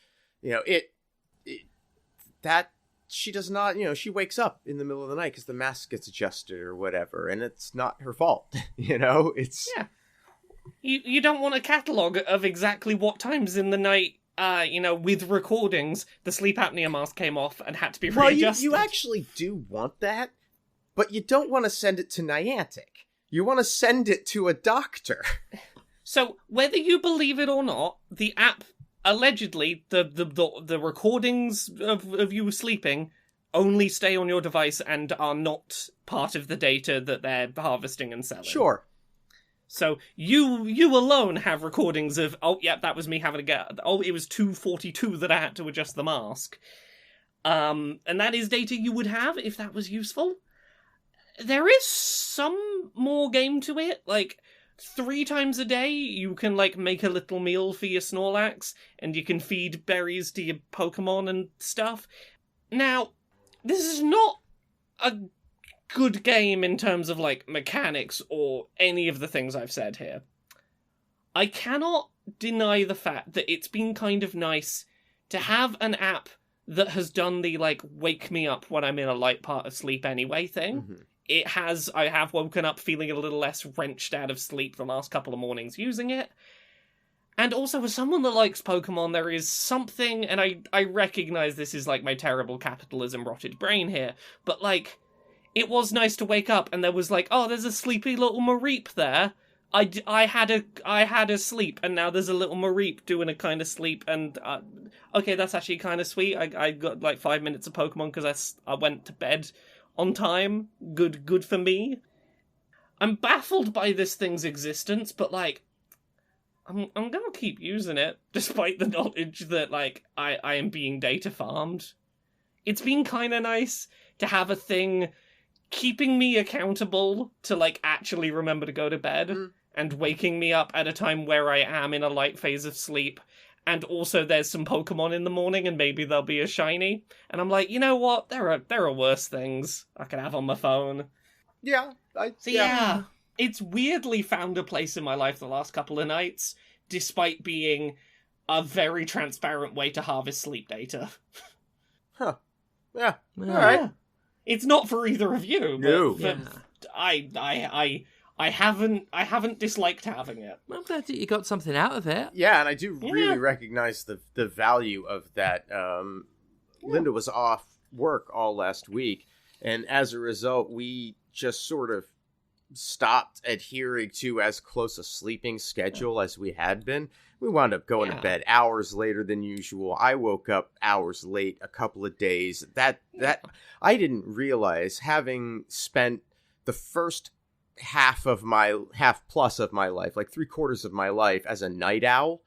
that she does not. She wakes up in the middle of the night because the mask gets adjusted or whatever, and it's not her fault. It's You don't want a catalogue of exactly what times in the night. With recordings, the sleep apnea mask came off and had to be readjusted. You actually do want that, but you don't want to send it to Niantic. You want to send it to a doctor. So, whether you believe it or not, the app, allegedly, the recordings of you sleeping only stay on your device and are not part of the data that they're harvesting and selling. Sure. So you alone have recordings of, oh, yeah, that was me having a go. Oh, it was 2:42 that I had to adjust the mask. And that is data you would have if that was useful. There is some more game to it. Like, 3 times a day, you can, like, make a little meal for your Snorlax, and you can feed berries to your Pokemon and stuff. Now, this is not a good game in terms of, like, mechanics or any of the things I've said here. I cannot deny the fact that it's been kind of nice to have an app that has done the, like, wake me up when I'm in a light part of sleep anyway thing. Mm-hmm. I have woken up feeling a little less wrenched out of sleep the last couple of mornings using it. And also, as someone that likes Pokemon, there is something, and I recognize this is, like, my terrible capitalism-rotted brain here, but, like, it was nice to wake up and there was like, oh, there's a sleepy little Mareep there. I had a sleep and now there's a little Mareep doing a kind of sleep, and okay, that's actually kind of sweet. I got like 5 minutes of Pokemon because I went to bed on time. Good for me. I'm baffled by this thing's existence, but like, I'm gonna keep using it despite the knowledge that like I am being data farmed. It's been kind of nice to have a thing keeping me accountable to, like, actually remember to go to bed, and waking me up at a time where I am in a light phase of sleep, and also there's some Pokemon in the morning, and maybe there'll be a shiny, and I'm like, you know what, there are worse things I could have on my phone. Yeah. it's weirdly found a place in my life the last couple of nights, despite being a very transparent way to harvest sleep data. Huh. Yeah. All right. It's not for either of you, No. but I haven't disliked having it. I'm glad that you got something out of it. Yeah, and I do really recognize the value of that. Linda was off work all last week, and as a result, we just sort of stopped adhering to as close a sleeping schedule as we had been. We wound up going to bed hours later than usual. I woke up hours late a couple of days. That I didn't realize, having spent the first half plus of my life, like 3/4 of my life as a night owl,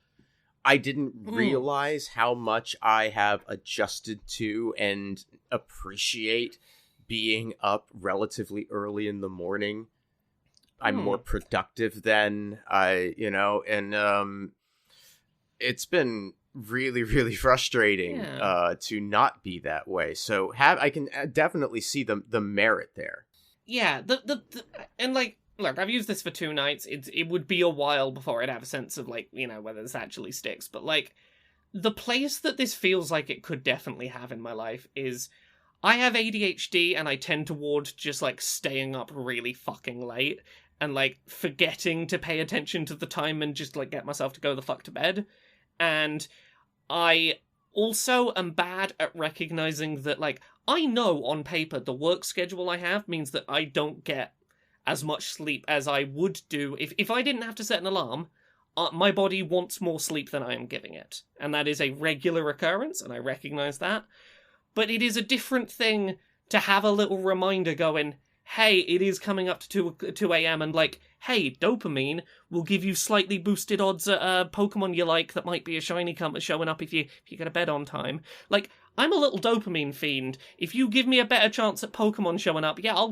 I didn't realize how much I have adjusted to and appreciate being up relatively early in the morning. I'm more productive then, it's been really, really frustrating to not be that way. So I can definitely see the merit there. Yeah, and like, look, I've used this for 2 nights. It would be a while before I'd have a sense of, like, whether this actually sticks. But, like, the place that this feels like it could definitely have in my life is, I have ADHD and I tend toward just, like, staying up really fucking late and, like, forgetting to pay attention to the time and just, like, get myself to go the fuck to bed. And I also am bad at recognizing that, like, I know on paper the work schedule I have means that I don't get as much sleep as I would do. If I didn't have to set an alarm, my body wants more sleep than I am giving it. And that is a regular occurrence, and I recognize that. But it is a different thing to have a little reminder going, hey, it is coming up to 2 a.m. and, like, hey, dopamine will give you slightly boosted odds at a Pokemon you like that might be a shiny showing up if you get to bed on time. Like, I'm a little dopamine fiend. If you give me a better chance at Pokemon showing up, yeah, I'll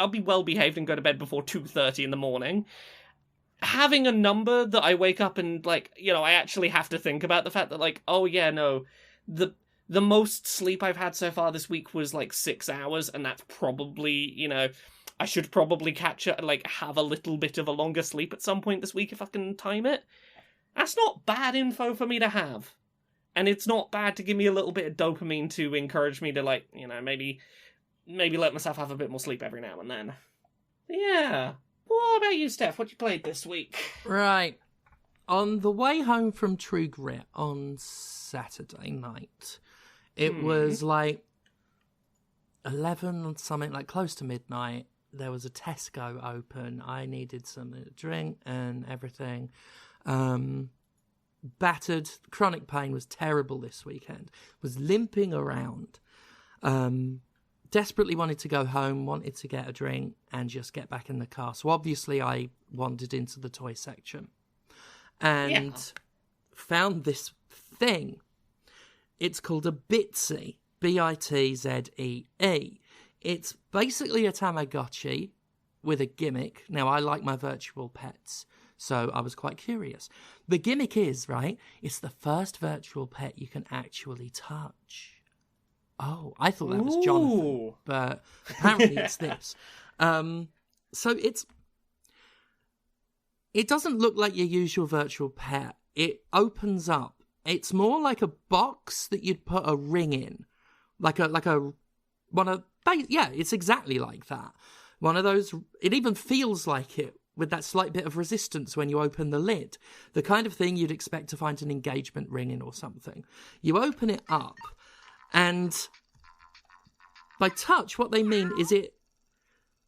be well behaved and go to bed before 2:30 in the morning. Having a number that I wake up and, like, I actually have to think about the fact that, like, oh yeah, no, the most sleep I've had so far this week was, like, 6 hours, and that's probably, I should probably catch it and, like, have a little bit of a longer sleep at some point this week if I can time it. That's not bad info for me to have. And it's not bad to give me a little bit of dopamine to encourage me to, like, maybe let myself have a bit more sleep every now and then. Yeah. What about you, Steph? What you played this week? Right. On the way home from True Grit on Saturday night, it was like 11 or something, like close to midnight. There was a Tesco open. I needed something to drink and everything. Battered, chronic pain, was terrible this weekend. Was limping around. Desperately wanted to go home, wanted to get a drink and just get back in the car. So obviously I wandered into the toy section and found this thing. It's called a Bitzee, Bitzee. It's basically a Tamagotchi with a gimmick. Now, I like my virtual pets, so I was quite curious. The gimmick is, right, it's the first virtual pet you can actually touch. Oh, I thought that was Jonathan, but apparently it's this. So it doesn't look like your usual virtual pet. It opens up. It's more like a box that you'd put a ring in, it's exactly like that. One of those. It even feels like it, with that slight bit of resistance when you open the lid. The kind of thing you'd expect to find an engagement ring in or something. You open it up, and by touch, what they mean is it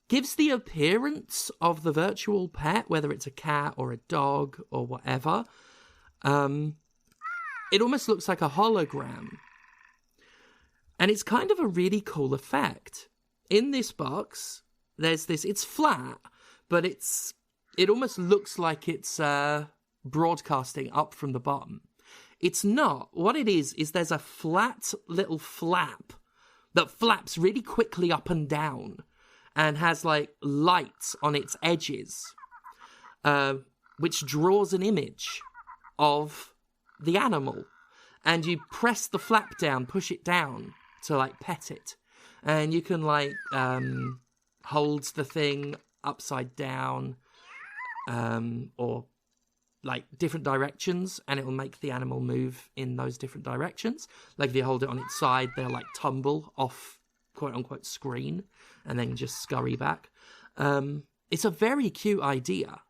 gives the appearance of the virtual pet, whether it's a cat or a dog or whatever. It almost looks like a hologram. And it's kind of a really cool effect. In this box, there's this, it's flat, but it almost looks like it's broadcasting up from the bottom. It's not. What it is there's a flat little flap that flaps really quickly up and down and has, like, lights on its edges, which draws an image of the animal. And you press the flap down, push it down to, like, pet it. And you can, like, holds the thing upside down, or like different directions, and it will make the animal move in those different directions. Like if you hold it on its side, they'll like tumble off quote unquote screen and then just scurry back. It's a very cute idea.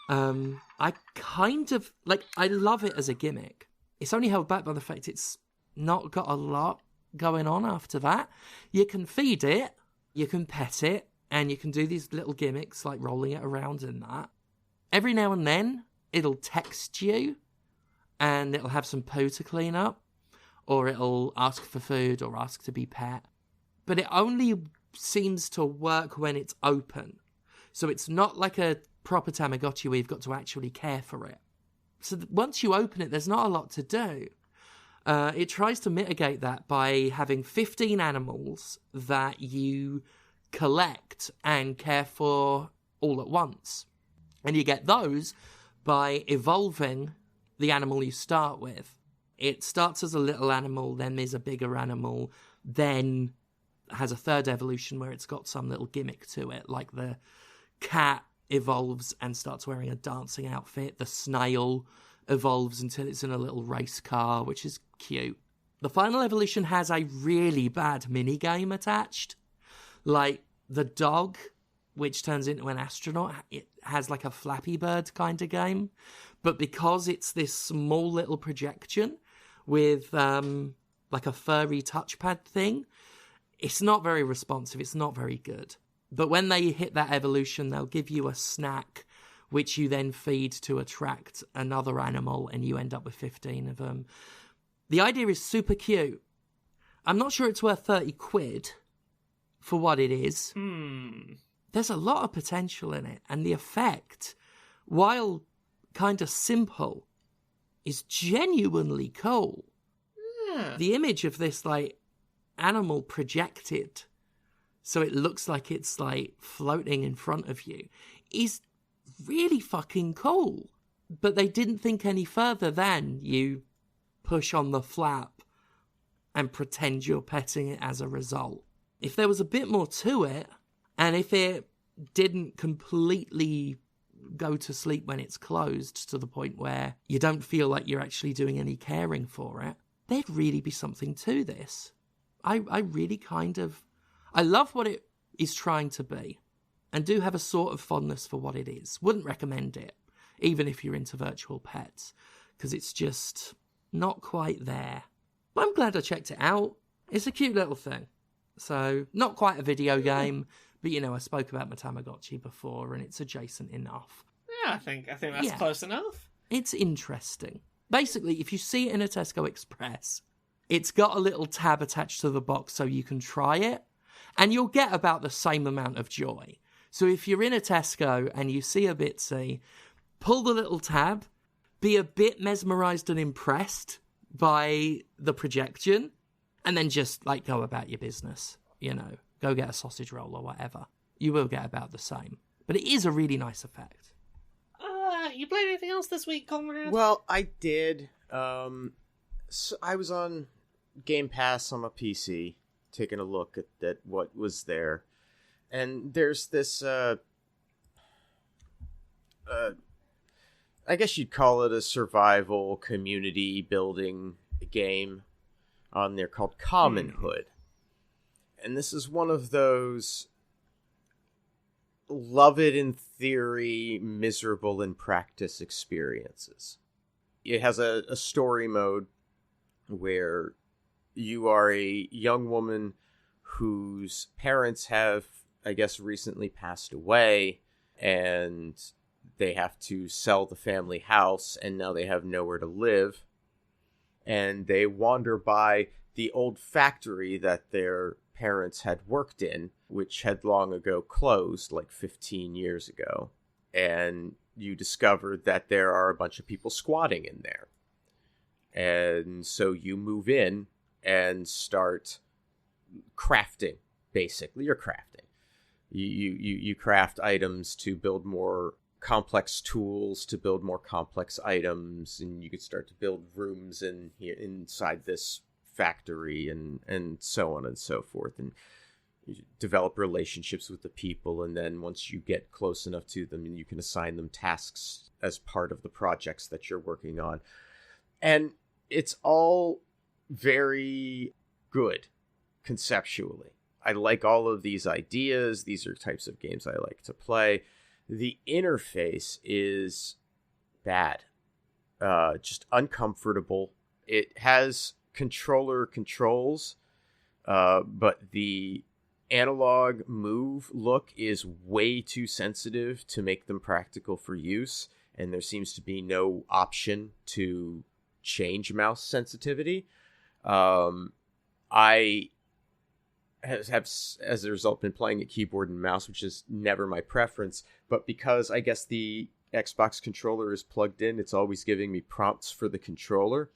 I kind of like, I love it as a gimmick. It's only held back by the fact it's not got a lot going on after that. You can feed it, you can pet it, and you can do these little gimmicks like rolling it around and that. Every now and then, it'll text you, and it'll have some poo to clean up, or it'll ask for food or ask to be pet. But it only seems to work when it's open. So it's not like a proper Tamagotchi where you've got to actually care for it. So once you open it, there's not a lot to do. It tries to mitigate that by having 15 animals that you collect and care for all at once. And you get those by evolving the animal you start with. It starts as a little animal, then there's a bigger animal, then has a third evolution where it's got some little gimmick to it, like the cat evolves and starts wearing a dancing outfit. The snail evolves until it's in a little race car, which is cute. The final evolution has a really bad minigame attached. Like the dog, which turns into an astronaut, it has like a Flappy Bird kind of game. But because it's this small little projection with like a furry touchpad thing, it's not very responsive. It's not very good. But when they hit that evolution, they'll give you a snack, which you then feed to attract another animal, and you end up with 15 of them. The idea is super cute. I'm not sure it's worth 30 quid for what it is. There's a lot of potential in it, and the effect, while kind of simple, is genuinely cool. Yeah. The image of this, like, animal projected so it looks like it's like floating in front of you is really fucking cool. But they didn't think any further than you push on the flap and pretend you're petting it as a result. If there was a bit more to it, and if it didn't completely go to sleep when it's closed to the point where you don't feel like you're actually doing any caring for it, there'd really be something to this. I really kind of... I love what it is trying to be, and do have a sort of fondness for what it is. Wouldn't recommend it, even if you're into virtual pets, because it's just not quite there. But I'm glad I checked it out. It's a cute little thing. So, not quite a video game, but you know, I spoke about my Tamagotchi before, and it's adjacent enough. Yeah, I think that's close enough. It's interesting. Basically, if you see it in a Tesco Express, it's got a little tab attached to the box so you can try it, and you'll get about the same amount of joy. So if you're in a Tesco and you see a Bitzee, pull the little tab, be a bit mesmerised and impressed by the projection, and then just, like, go about your business. You know, go get a sausage roll or whatever. You will get about the same. But it is a really nice effect. You played anything else this week, Conrad? Well, I did. So I was on Game Pass on my PC, taking a look at what was there. And there's this, I guess you'd call it a survival community building game on there called Commonhood. And this is one of those love it in theory, miserable in practice experiences. It has a story mode where you are a young woman whose parents have, I guess, recently passed away, and they have to sell the family house, and now they have nowhere to live. And they wander by the old factory that their parents had worked in, which had long ago closed, like 15 years ago. And you discovered that there are a bunch of people squatting in there. And so you move in and start crafting, basically. You're crafting. You craft items to build more complex tools, to build more complex items, and you could start to build rooms inside this factory and so on and so forth. And develop relationships with the people, and then once you get close enough to them, you can assign them tasks as part of the projects that you're working on. And it's all very good conceptually. I like all of these ideas. These are types of games I like to play. The interface is bad, just uncomfortable. It has controller controls, but the analog move look is way too sensitive to make them practical for use, and there seems to be no option to change mouse sensitivity. I have, as a result, been playing at keyboard and mouse, which is never my preference, but because I guess the Xbox controller is plugged in, it's always giving me prompts for the controller,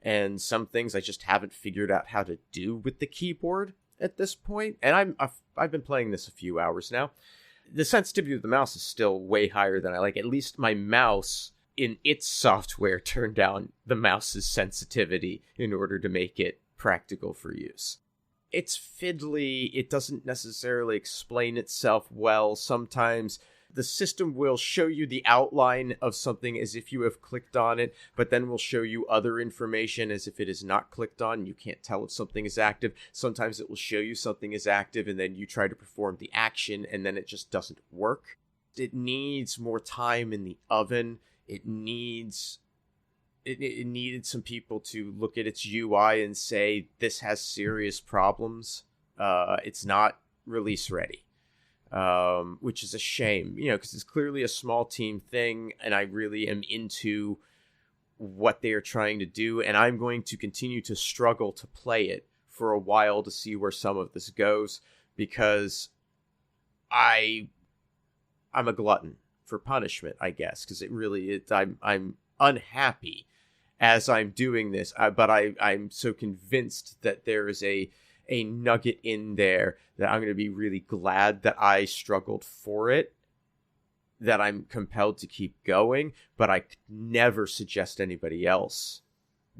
and some things I just haven't figured out how to do with the keyboard at this point. And I've been playing this a few hours now. The sensitivity of the mouse is still way higher than I like. At least my mouse in its software turned down the mouse's sensitivity in order to make it practical for use. It's fiddly. It doesn't necessarily explain itself well. Sometimes the system will show you the outline of something as if you have clicked on it, but then will show you other information as if it is not clicked on. You can't tell if something is active. Sometimes it will show you something is active, and then you try to perform the action, and then it just doesn't work. It needs more time in the oven. It needed some people to look at its UI and say, this has serious problems. It's not release ready. Which is a shame, because it's clearly a small team thing, and I really am into what they are trying to do, and I'm going to continue to struggle to play it for a while to see where some of this goes, because I'm a glutton for punishment, I guess, because it really is. I'm unhappy as I'm doing this, but I'm so convinced that there is a nugget in there that I'm going to be really glad that I struggled for it, that I'm compelled to keep going, but I could never suggest anybody else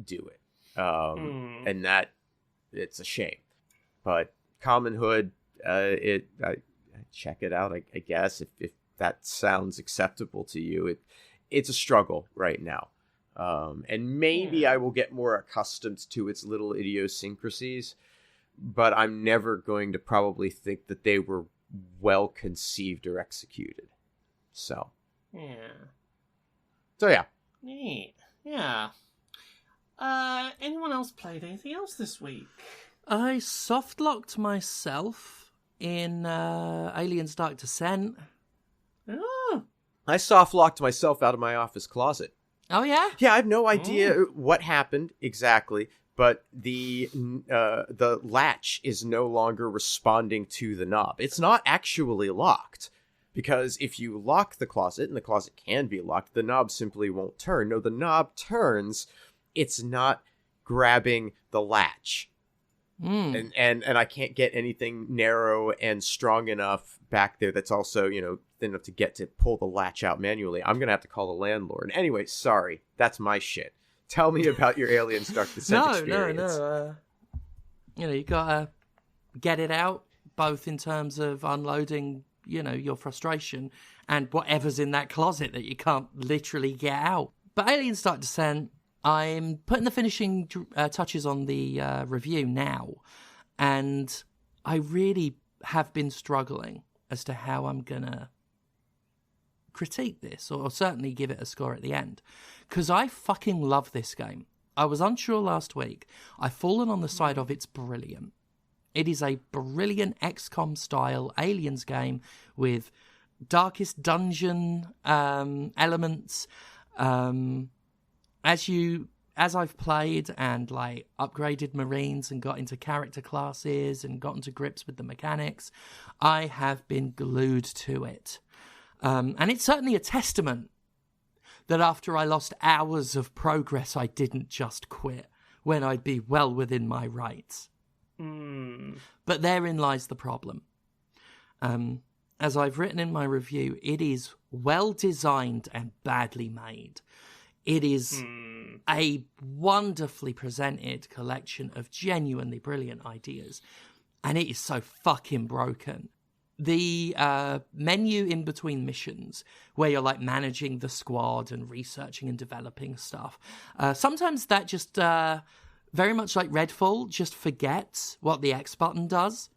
do it. And that, it's a shame. But Commonhood, I check it out, I guess, if that sounds acceptable to you. It's a struggle right now. And maybe I will get more accustomed to its little idiosyncrasies, but I'm never going to probably think that they were well conceived or executed. So yeah. Neat. Yeah. Anyone else played anything else this week? I soft-locked myself in Aliens Dark Descent. Oh. I soft-locked myself out of my office closet. Oh, yeah? Yeah, I have no idea what happened exactly, but the latch is no longer responding to the knob. It's not actually locked, because if you lock the closet, and the closet can be locked, the knob simply won't turn. No, the knob turns. It's not grabbing the latch. And I can't get anything narrow and strong enough back there that's also, thin enough to get to pull the latch out manually. I'm going to have to call the landlord. Anyway, sorry. That's my shit. Tell me about your Aliens Dark Descent experience. No. You gotta get it out, both in terms of unloading, your frustration and whatever's in that closet that you can't literally get out. But Aliens Dark Descent, I'm putting the finishing touches on the review now, and I really have been struggling as to how I'm gonna critique this, or certainly give it a score at the end, because I fucking love this game. I was unsure last week. I've fallen on the side of it's brilliant. It is a brilliant XCOM style Aliens game with Darkest Dungeon elements. As I've played and upgraded Marines and got into character classes and gotten to grips with the mechanics, I have been glued to it. And it's certainly a testament that after I lost hours of progress, I didn't just quit when I'd be well within my rights. But therein lies the problem. As I've written in my review, it is well designed and badly made. It is a wonderfully presented collection of genuinely brilliant ideas. and it is so fucking broken. The menu in between missions, where you're like managing the squad and researching and developing stuff, sometimes that just very much like Redfall just forgets what the X button does.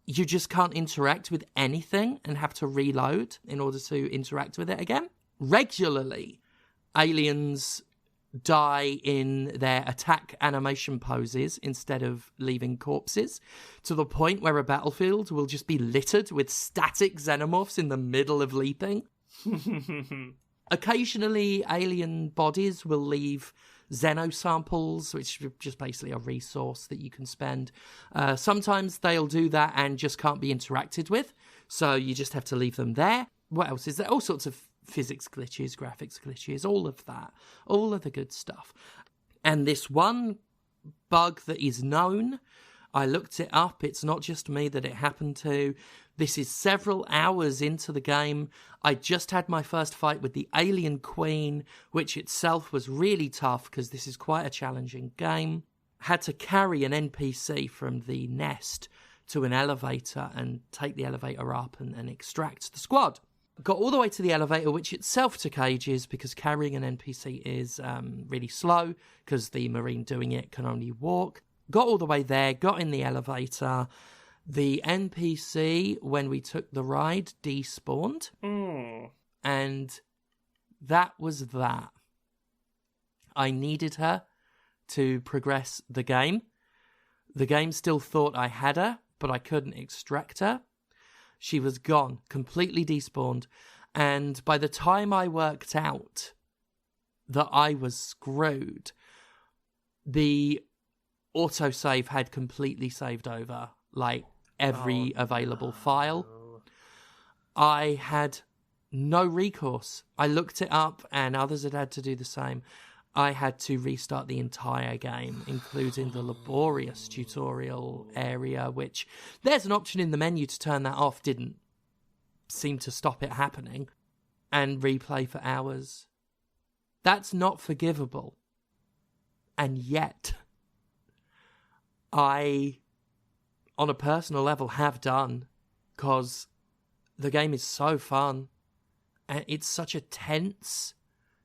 You just can't interact with anything and have to reload in order to interact with it again. Regularly, aliens die in their attack animation poses instead of leaving corpses, to the point where a battlefield will just be littered with static xenomorphs in the middle of leaping. Occasionally, alien bodies will leave xeno samples, which is just basically a resource that you can spend. Sometimes they'll do that and just can't be interacted with, so you just have to leave them there. What else is there? All sorts of physics glitches, graphics glitches, all of that, all of the good stuff. And this one bug that is known, I looked it up, it's not just me that it happened to. This is several hours into the game. I just had my first fight with the Alien Queen, which itself was really tough because this is quite a challenging game. Had to carry an NPC from the nest to an elevator and take the elevator up and extract the squad. Got all the way to the elevator, which itself took ages because carrying an NPC is really slow because the Marine doing it can only walk. Got all the way there, got in the elevator. The NPC, when we took the ride, despawned. And that was that. I needed her to progress the game. The game still thought I had her, but I couldn't extract her. She was gone, completely despawned. And by the time I worked out that I was screwed, the autosave had completely saved over, like, every available file. I had no recourse. I looked it up, and others had to do the same. I had to restart the entire game, including the laborious tutorial area, which there's an option in the menu to turn that off, didn't seem to stop it happening, and replay for hours. That's not forgivable. And yet, I, on a personal level, have done, because the game is so fun, and it's such a tense,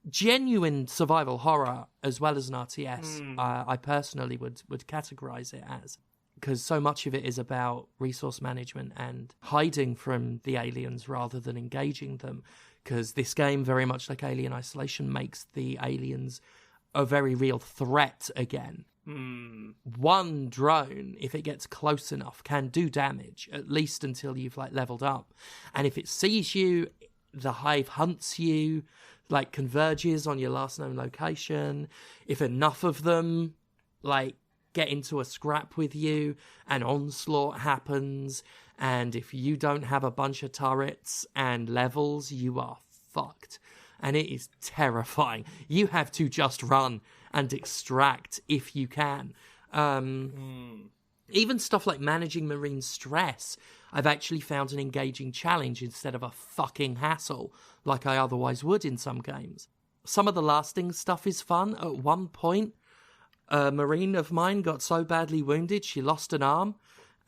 genuine survival horror as well as an RTS. I personally would categorize it as, because so much of it is about resource management and hiding from the aliens rather than engaging them, because this game, very much like Alien Isolation, makes the aliens a very real threat again. One drone, if it gets close enough, can do damage, at least until you've leveled up. And if it sees you, the hive hunts you, converges on your last known location. If enough of them get into a scrap with you, an onslaught happens, and if you don't have a bunch of turrets and levels, you are fucked. And it is terrifying. You have to just run and extract if you can. Even stuff like managing Marine stress, I've actually found an engaging challenge instead of a fucking hassle like I otherwise would in some games. Some of the lasting stuff is fun. At one point, a Marine of mine got so badly wounded she lost an arm,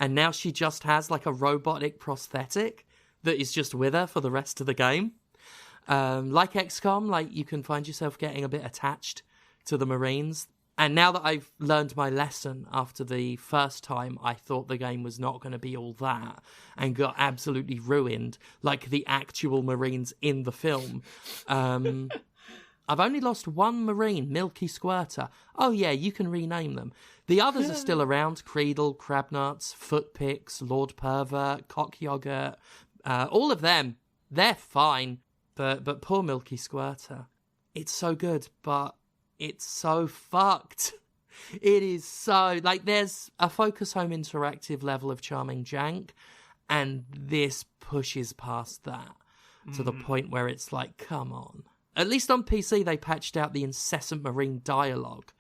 and now she just has a robotic prosthetic that is just with her for the rest of the game. Like XCOM, you can find yourself getting a bit attached to the Marines. And now that I've learned my lesson after the first time, I thought the game was not going to be all that and got absolutely ruined, like the actual Marines in the film. I've only lost one Marine, Milky Squirter. Oh yeah, you can rename them. The others are still around: Creedle, Crabnuts, Footpicks, Lord Pervert, Cock Yogurt. All of them, they're fine. But poor Milky Squirter. It's so good, but it's so fucked. It is so... there's a Focus Home Interactive level of charming jank, and this pushes past that to the point where it's come on. At least on PC, they patched out the incessant Marine dialogue,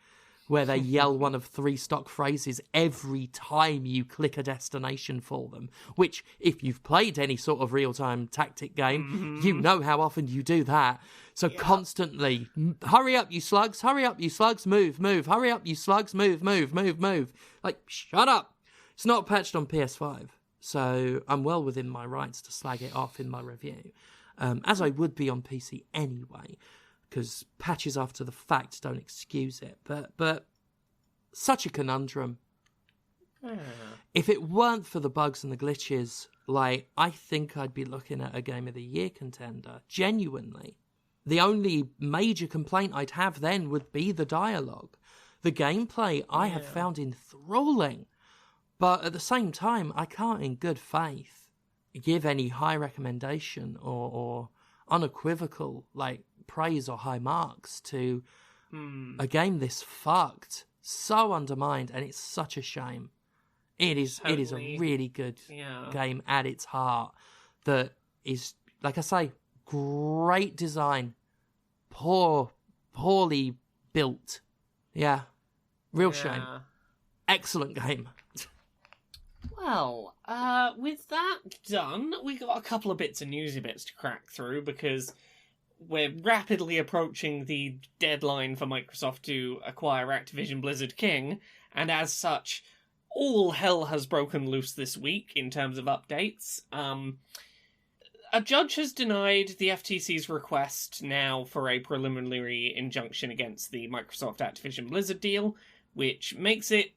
where they yell one of 3 stock phrases every time you click a destination for them, which, if you've played any sort of real-time tactic game, you know how often you do that. So constantly, hurry up, you slugs, move, hurry up, you slugs, move. Shut up. It's not patched on PS5, so I'm well within my rights to slag it off in my review, as I would be on PC anyway, because patches after the fact don't excuse it. But such a conundrum. If it weren't for the bugs and the glitches, like, I think I'd be looking at a Game of the Year contender, genuinely. The only major complaint I'd have then would be the dialogue. The gameplay I have found enthralling, but at the same time, I can't in good faith give any high recommendation or unequivocal, like, praise or high marks to a game this fucked, so undermined, and it's such a shame. It is a really good game at its heart that is, like I say, great design, poorly built. Yeah, real shame. Excellent game. Well, with that done, we got a couple of bits of newsy bits to crack through because we're rapidly approaching the deadline for Microsoft to acquire Activision Blizzard King, and as such, all hell has broken loose this week in terms of updates. A judge has denied the FTC's request now for a preliminary injunction against the Microsoft Activision Blizzard deal, which makes it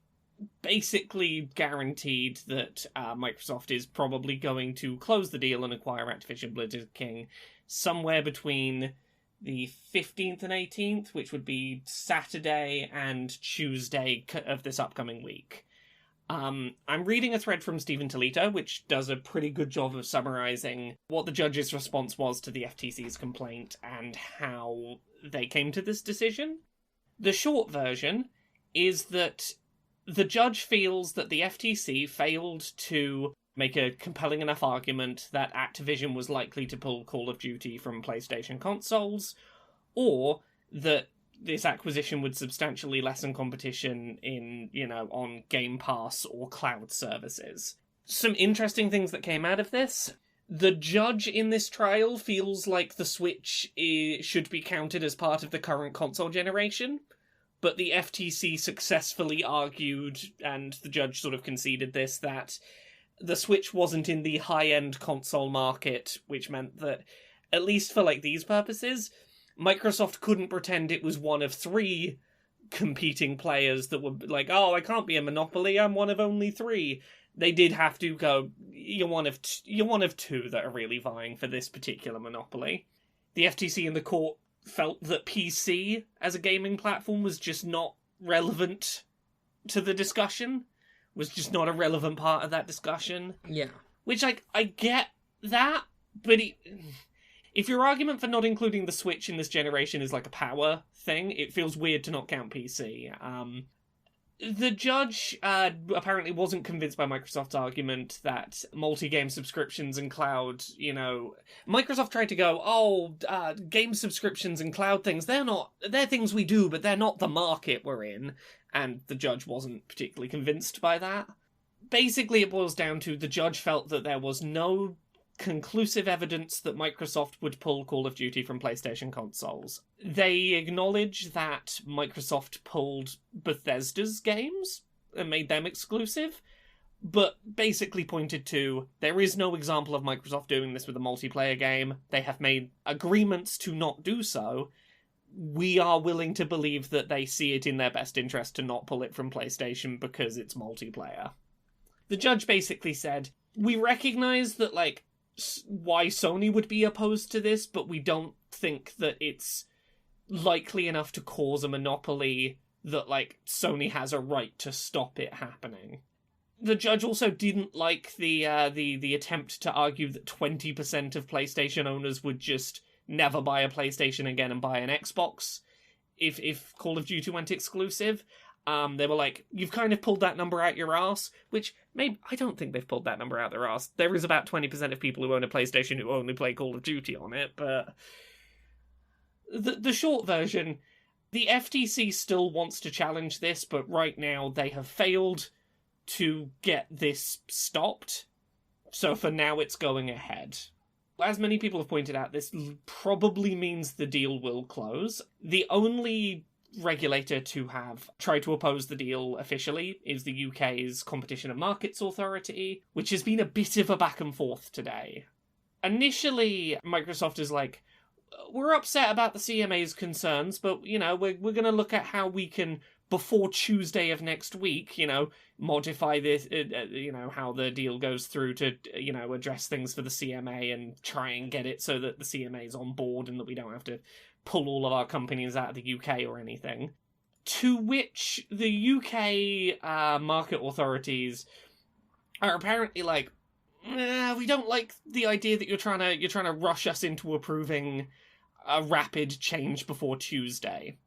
basically guaranteed that Microsoft is probably going to close the deal and acquire Activision Blizzard King somewhere between the 15th and 18th, which would be Saturday and Tuesday of this upcoming week. I'm reading a thread from Stephen Toledo, which does a pretty good job of summarising what the judge's response was to the FTC's complaint and how they came to this decision. The short version is that the judge feels that the FTC failed to make a compelling enough argument that Activision was likely to pull Call of Duty from PlayStation consoles, or that this acquisition would substantially lessen competition on Game Pass or cloud services. Some interesting things that came out of this. The judge in this trial feels like the Switch should be counted as part of the current console generation, but the FTC successfully argued, and the judge sort of conceded this, that the Switch wasn't in the high-end console market, which meant that, at least for these purposes, Microsoft couldn't pretend it was one of three competing players that were like, oh, I can't be a monopoly, I'm one of only three. They did have to go, you're one of two that are really vying for this particular monopoly. The FTC and the court felt that PC as a gaming platform was just not relevant to the discussion, was just not a relevant part of that discussion. Yeah. Which, I get that, but if your argument for not including the Switch in this generation is a power thing, it feels weird to not count PC. The judge apparently wasn't convinced by Microsoft's argument that multi-game subscriptions and cloud, Microsoft tried to go, game subscriptions and cloud things, they're things we do, but they're not the market we're in. And the judge wasn't particularly convinced by that. Basically, it boils down to the judge felt that there was no conclusive evidence that Microsoft would pull Call of Duty from PlayStation consoles. They acknowledge that Microsoft pulled Bethesda's games and made them exclusive, but basically pointed to, there is no example of Microsoft doing this with a multiplayer game. They have made agreements to not do so. We are willing to believe that they see it in their best interest to not pull it from PlayStation because it's multiplayer. The judge basically said, we recognize that, why Sony would be opposed to this, but we don't think that it's likely enough to cause a monopoly that, Sony has a right to stop it happening. The judge also didn't like the attempt to argue that 20% of PlayStation owners would just never buy a PlayStation again and buy an Xbox if Call of Duty went exclusive. They were like, you've kind of pulled that number out your ass, which maybe I don't think they've pulled that number out their ass. There is about 20% of people who own a PlayStation who only play Call of Duty on it, but the short version, the FTC still wants to challenge this, but right now they have failed to get this stopped. So for now it's going ahead. As many people have pointed out, this probably means the deal will close. The only regulator to have tried to oppose the deal officially is the UK's Competition and Markets Authority, which has been a bit of a back and forth today. Initially, Microsoft is like, we're upset about the CMA's concerns, but, we're going to look at how we can, before Tuesday of next week, modify this, how the deal goes through to, address things for the CMA and try and get it so that the CMA is on board and that we don't have to pull all of our companies out of the UK or anything. To which the UK market authorities are apparently like, we don't like the idea that you're trying to rush us into approving a rapid change before Tuesday.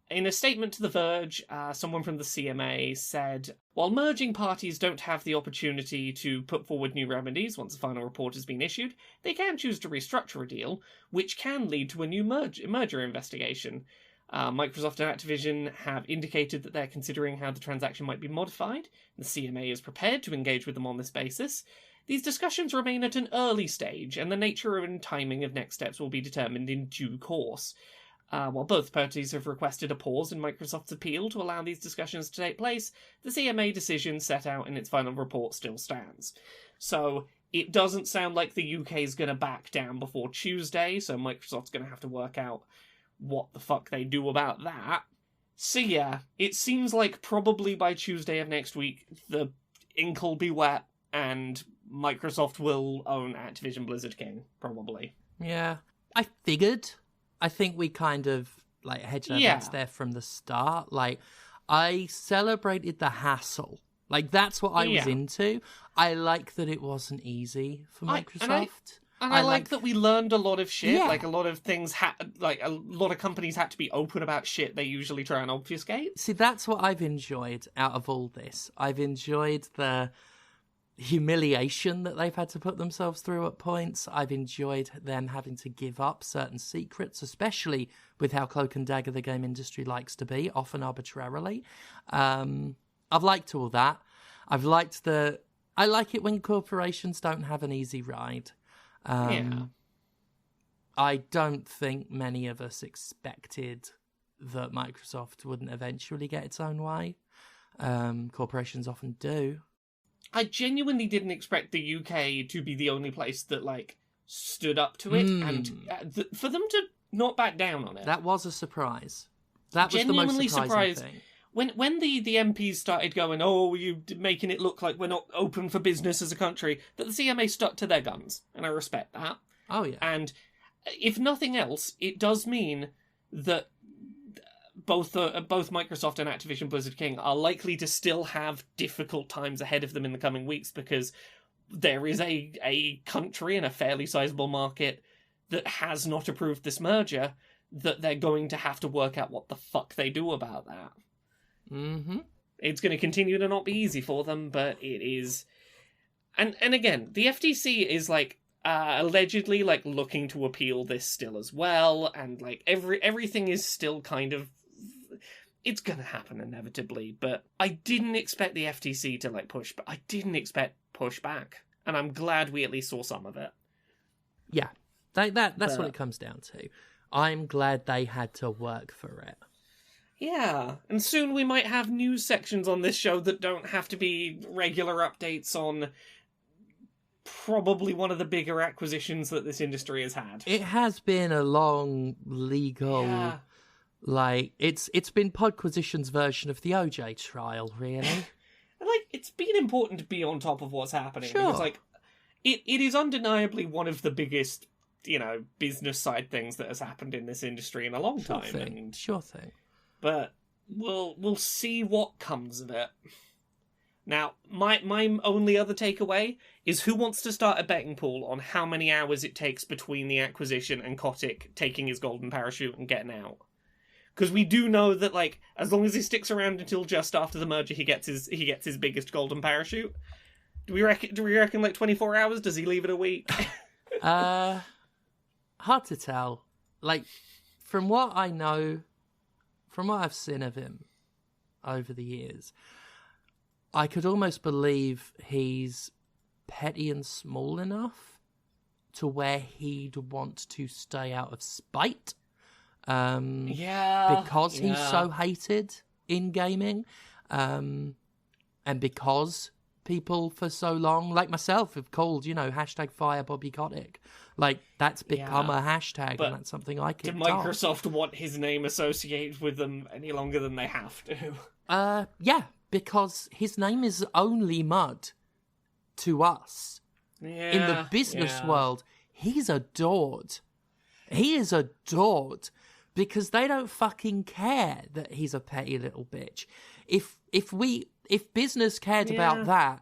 In a statement to The Verge, someone from the CMA said, while merging parties don't have the opportunity to put forward new remedies once the final report has been issued, they can choose to restructure a deal, which can lead to a new merger investigation. Microsoft and Activision have indicated that they're considering how the transaction might be modified. The CMA is prepared to engage with them on this basis. These discussions remain at an early stage, and the nature and timing of next steps will be determined in due course. While both parties have requested a pause in Microsoft's appeal to allow these discussions to take place, the CMA decision set out in its final report still stands. So it doesn't sound like the UK is going to back down before Tuesday, so Microsoft's going to have to work out what the fuck they do about that. So yeah, it seems like probably by Tuesday of next week, the ink will be wet, and Microsoft will own Activision Blizzard King, probably. Yeah. I figured. I think we kind of hedged our bets there from the start. I celebrated the hassle. That's what I was into. I like that it wasn't easy for Microsoft. I like that we learned a lot of shit. Yeah. A lot of things a lot of companies had to be open about shit they usually try and obfuscate. See, that's what I've enjoyed out of all this. I've enjoyed the humiliation that they've had to put themselves through at points. I've enjoyed them having to give up certain secrets, especially with how cloak and dagger the game industry likes to be, often arbitrarily. I've liked all that. I like it when corporations don't have an easy ride. I don't think many of us expected that Microsoft wouldn't eventually get its own way. Corporations often do. I genuinely didn't expect the UK to be the only place that, stood up to it, and for them to not back down on it. That was a surprise. That was the most surprising thing. When the MPs started going, oh, you're making it look like we're not open for business as a country, that the CMA stuck to their guns, and I respect that. Oh, yeah. And if nothing else, it does mean that both Microsoft and Activision Blizzard King are likely to still have difficult times ahead of them in the coming weeks, because there is a country and a fairly sizable market that has not approved this merger, that they're going to have to work out what the fuck they do about that. Mm-hmm. It's going to continue to not be easy for them, but it is. And again, the FTC is allegedly looking to appeal this still as well, and everything is still kind of. It's gonna happen inevitably, but I didn't expect the FTC to push, but I didn't expect pushback, and I'm glad we at least saw some of it. Yeah, that's what it comes down to. I'm glad they had to work for it. Yeah, and soon we might have news sections on this show that don't have to be regular updates on probably one of the bigger acquisitions that this industry has had. It has been a long legal... Yeah. It's been Podquisition's version of the OJ trial, really. It's been important to be on top of what's happening. Sure. Because, it is undeniably one of the biggest, business side things that has happened in this industry in a long time. Sure thing. But we'll see what comes of it. Now, my only other takeaway is who wants to start a betting pool on how many hours it takes between the acquisition and Kotick taking his golden parachute and getting out. Because we do know that, as long as he sticks around until just after the merger, he gets his biggest golden parachute. Do we reckon 24 hours? Does he leave it a week? Hard to tell. From what I know, from what I've seen of him over the years, I could almost believe he's petty and small enough to where he'd want to stay out of spite. because he's so hated in gaming, and because people for so long, like myself, have called, hashtag fire Bobby Kotick. Like, that's become a hashtag, and that's something I kicked off. Do Microsoft want his name associated with them any longer than they have to? Yeah, because his name is only mud to us. Yeah, in the business world, he's adored. He is adored because they don't fucking care that he's a petty little bitch. If business cared about that,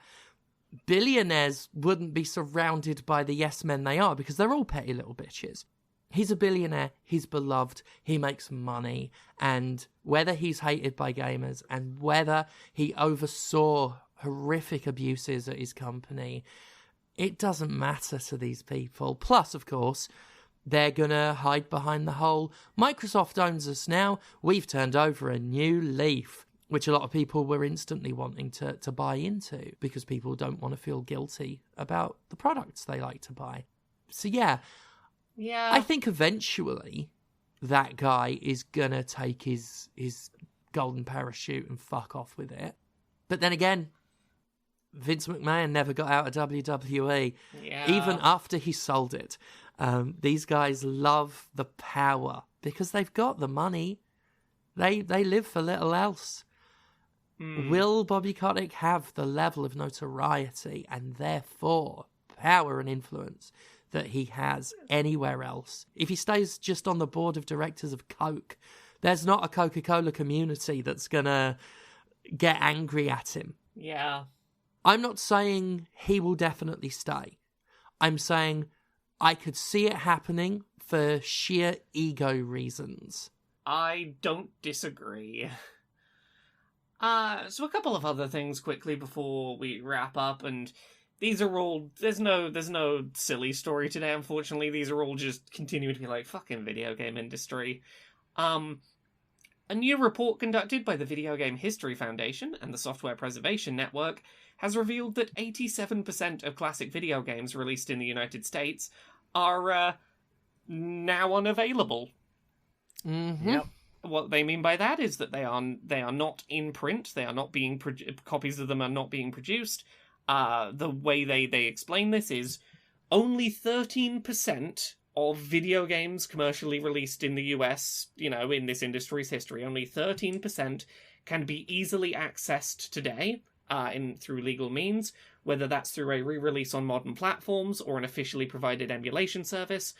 billionaires wouldn't be surrounded by the yes men they are, because they're all petty little bitches. He's a billionaire, he's beloved, he makes money, and whether he's hated by gamers and whether he oversaw horrific abuses at his company, it doesn't matter to these people. Plus, of course, they're gonna hide behind the whole Microsoft owns us now, we've turned over a new leaf, which a lot of people were instantly wanting to buy into because people don't want to feel guilty about the products they like to buy. So yeah, I think eventually that guy is gonna take his golden parachute and fuck off with it. But then again, Vince McMahon never got out of WWE, even after he sold it. These guys love the power because they've got the money. They live for little else. Will Bobby Kotick have the level of notoriety and therefore power and influence that he has anywhere else? If he stays just on the board of directors of Coke, there's not a Coca-Cola community that's gonna get angry at him. Yeah. I'm not saying he will definitely stay. I'm saying I could see it happening for sheer ego reasons. I don't disagree. So a couple of other things quickly before we wrap up, and these are all, there's no silly story today, unfortunately. These are all just continuing to be like, fucking video game industry. A new report conducted by the Video Game History Foundation and the Software Preservation Network has revealed that 87% of classic video games released in the United States are now unavailable. Mm-hmm. Yep. What they mean by that is that they are not in print. They are not being copies of them are not being produced. The way they explain this is only 13% of video games commercially released in the US, in this industry's history, only 13% can be easily accessed today through legal means, whether that's through a re-release on modern platforms or an officially provided emulation service.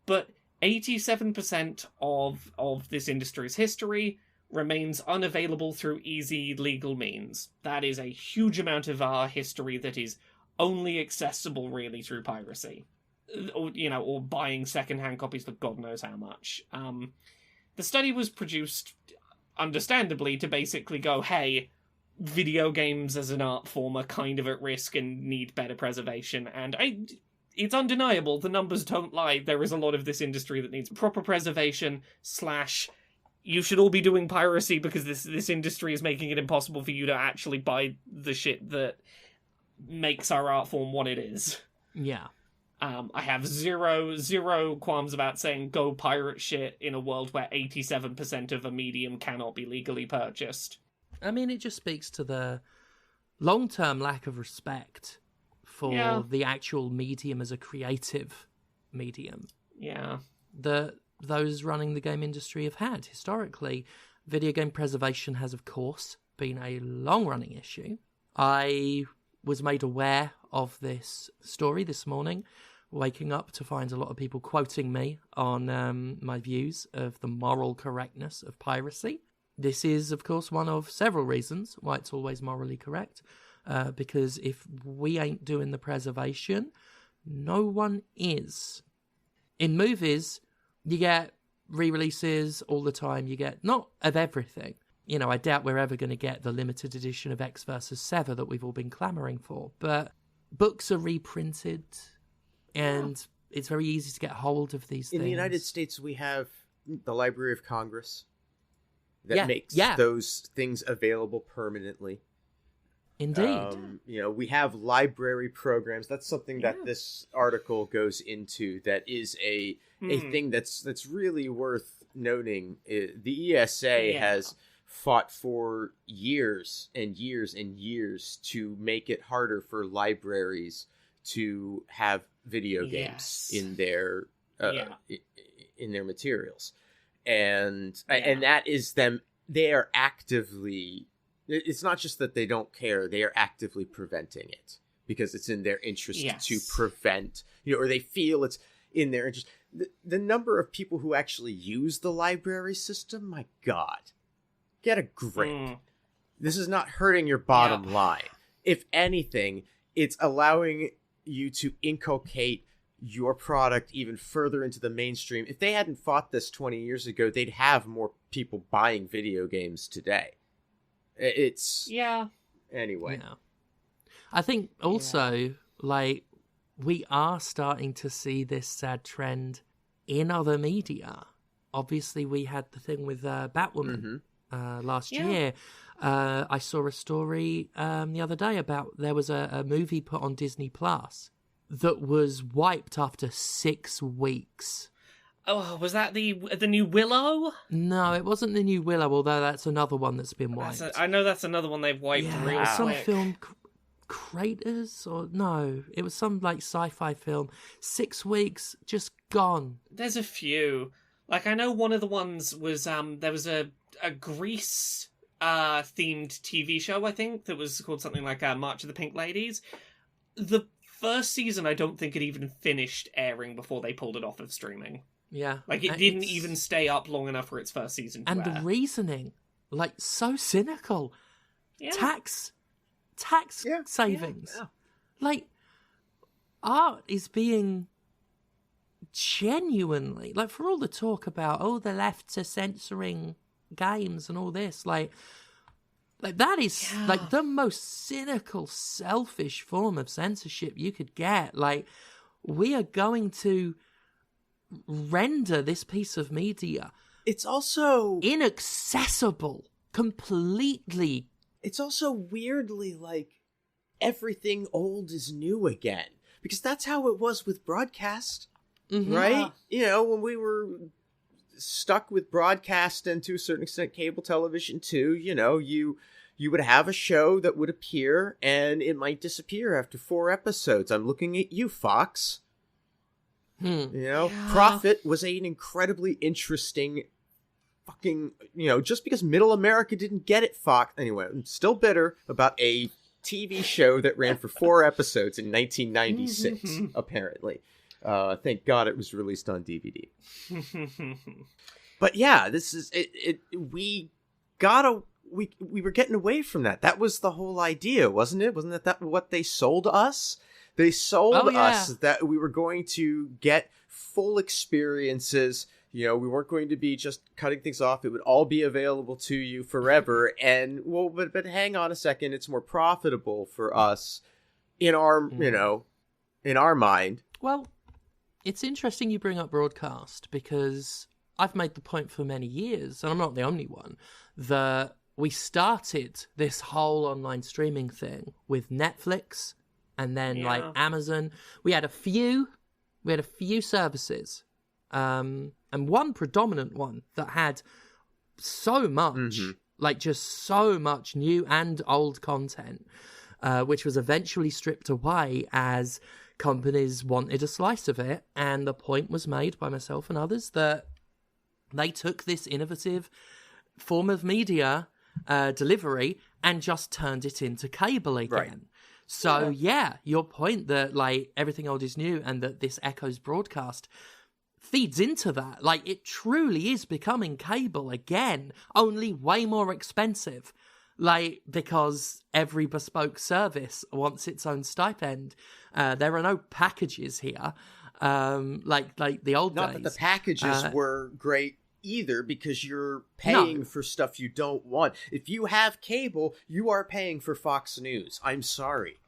But 87% of this industry's history remains unavailable through easy legal means. That is a huge amount of our history that is only accessible really through piracy. Or buying secondhand copies for God knows how much. The study was produced, understandably, to basically go, hey, video games as an art form are kind of at risk and need better preservation, and it's undeniable, the numbers don't lie. There is a lot of this industry that needs proper preservation / you should all be doing piracy because this industry is making it impossible for you to actually buy the shit that makes our art form what it is. Yeah. I have zero qualms about saying go pirate shit in a world where 87% of a medium cannot be legally purchased. I mean, it just speaks to the long-term lack of respect for the actual medium as a creative medium. Yeah. That those running the game industry have had historically. Video game preservation has, of course, been a long-running issue. I was made aware of this story this morning, waking up to find a lot of people quoting me on my views of the moral correctness of piracy. This is, of course, one of several reasons why it's always morally correct. Because if we ain't doing the preservation, no one is. In movies, you get re-releases all the time. You get, not of everything. I doubt we're ever going to get the limited edition of X vs. Sever that we've all been clamouring for. But books are reprinted, and it's very easy to get hold of these things. In the United States, we have the Library of Congress that makes those things available permanently. Indeed. We have library programs. That's something that this article goes into. That is a thing that's really worth noting, the ESA has fought for years and years and years to make it harder for libraries to have video games in their in their materials, and that is them. They are actively. It's not just that they don't care; they are actively preventing it because it's in their interest to prevent. Or they feel it's in their interest. The number of people who actually use the library system, my God, get a grip. This is not hurting your bottom line. If anything, it's allowing you to inculcate your product even further into the mainstream. If they hadn't fought this 20 years ago, they'd have more people buying video games today. It's... Anyway. Yeah. I think also, we are starting to see this sad trend in other media. Obviously, we had the thing with Batwoman last year. I saw a story the other day about there was a movie put on Disney Plus that was wiped after 6 weeks. Oh, was that the new Willow? No, it wasn't the new Willow, although that's another one that's been wiped. I know that's another one they've wiped real quick. Some film... Craters or no, it was some sci-fi film. 6 weeks, just gone. There's a few. I know one of the ones was there was a Grease themed TV show, I think, that was called something like March of the Pink Ladies. The first season, I don't think it even finished airing before they pulled it off of streaming. Yeah, it didn't even stay up long enough for its first season to air. The reasoning, so cynical. Tax savings. Art is being genuinely, for all the talk about, the left are censoring games and all this, that is the most cynical, selfish form of censorship you could get. We are going to render this piece of media. It's also inaccessible, completely. It's also weirdly everything old is new again. Because that's how it was with broadcast, right? When we were stuck with broadcast and to a certain extent cable television too, you would have a show that would appear and it might disappear after 4 episodes. I'm looking at you, Fox. Profit was an incredibly interesting fucking, just because middle America didn't get it, Fox. Anyway, I'm still bitter about a TV show that ran for 4 episodes in 1996, apparently. Thank God it was released on DVD. But yeah, this is it. We were getting away from that. That was the whole idea, wasn't it? Wasn't that what they sold us? They sold us that we were going to get full experiences. We weren't going to be just cutting things off. It would all be available to you forever. And, but hang on a second. It's more profitable for us in our, in our mind. Well, it's interesting you bring up broadcast because I've made the point for many years, and I'm not the only one, that we started this whole online streaming thing with Netflix and then Amazon. We had a few services. And one predominant one that had so much, just so much new and old content, which was eventually stripped away as companies wanted a slice of it. And the point was made by myself and others that they took this innovative form of media delivery and just turned it into cable again. Right. So, your point that, everything old is new and that this echoes broadcast feeds into that. It truly is becoming cable again, only way more expensive. Because every bespoke service wants its own stipend. There are no packages here, like the old days. Not that the packages were great either, because you're paying for stuff you don't want. If you have cable, you are paying for Fox News. I'm sorry.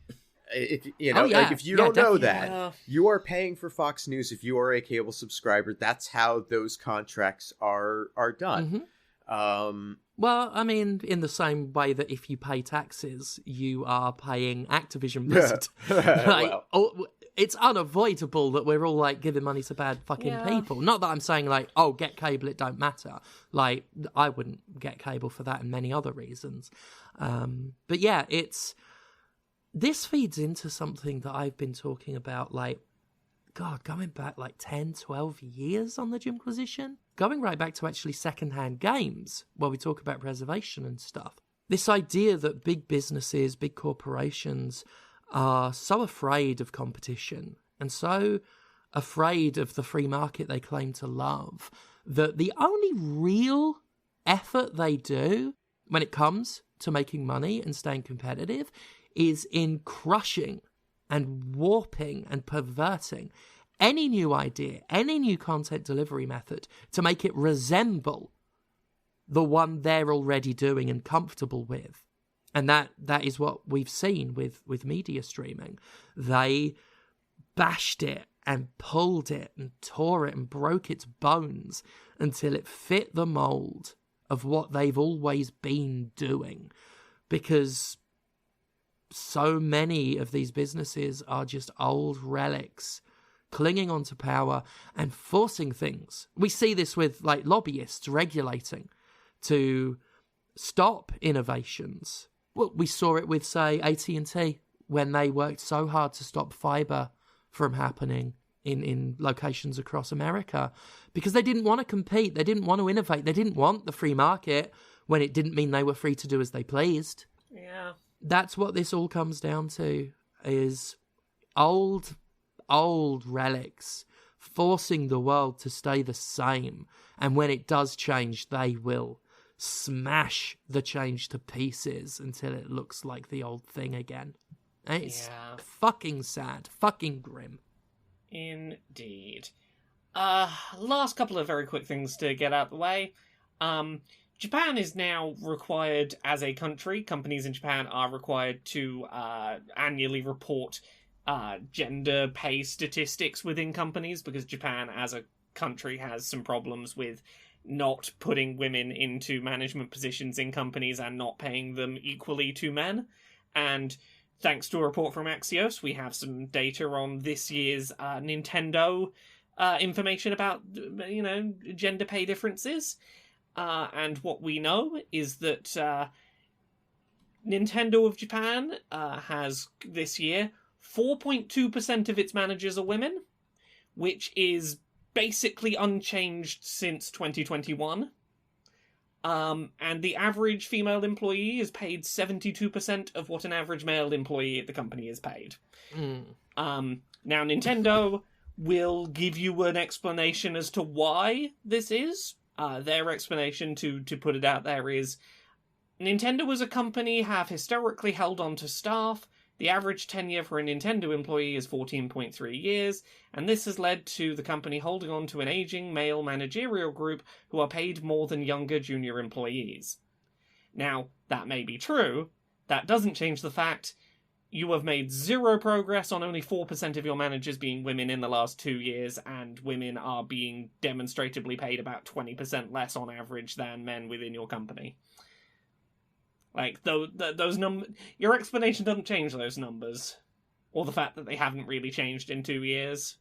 If you don't know that, you are paying for Fox News if you are a cable subscriber. That's how those contracts are done. Well, I mean, in the same way that if you pay taxes, you are paying Activision Blizzard. it's unavoidable that we're all, like, giving money to bad fucking people. Not that I'm saying, like, oh, get cable, it don't matter. Like, I wouldn't get cable for that and many other reasons. But yeah, this feeds into something that I've been talking about, like, God, going back like 10, 12 years on the Jimquisition. Going right back to actually secondhand games, where we talk about preservation and stuff. This idea that big businesses, big corporations are so afraid of competition and so afraid of the free market they claim to love that the only real effort they do when it comes to making money and staying competitive is in crushing and warping and perverting any new idea, any new content delivery method to make it resemble the one they're already doing and comfortable with. And that is what we've seen with media streaming. They bashed it and pulled it and tore it and broke its bones until it fit the mold of what they've always been doing. Because so many of these businesses are just old relics clinging onto power and forcing things. We see this with, like, lobbyists regulating to stop innovations. Well, we saw it with, say, AT&T when they worked so hard to stop fiber from happening in locations across America because they didn't want to compete, they didn't want to innovate, they didn't want the free market when it didn't mean they were free to do as they pleased. Yeah. That's what this all comes down to, is old relics forcing the world to stay the same. And when it does change, they will smash the change to pieces until it looks like the old thing again. And it's fucking sad, fucking grim. Indeed. Last couple of very quick things to get out of the way. Japan is now required as a country. Companies in Japan are required to annually report gender pay statistics within companies because Japan as a country has some problems with not putting women into management positions in companies and not paying them equally to men. And thanks to a report from Axios, we have some data on this year's Nintendo information about, gender pay differences. And what we know is that Nintendo of Japan has, this year, 4.2% of its managers are women, which is basically unchanged since 2021. And the average female employee is paid 72% of what an average male employee at the company is paid. Now, Nintendo will give you an explanation as to why this is. Their explanation, to put it out there, is Nintendo as a company have historically held on to staff. The average tenure for a Nintendo employee is 14.3 years, and this has led to the company holding on to an aging male managerial group who are paid more than younger junior employees. Now, that may be true. That doesn't change the fact you have made zero progress on only 4% of your managers being women in the last 2 years, and women are being demonstrably paid about 20% less on average than men within your company. Like, those numbers, your explanation doesn't change those numbers, or the fact that they haven't really changed in 2 years.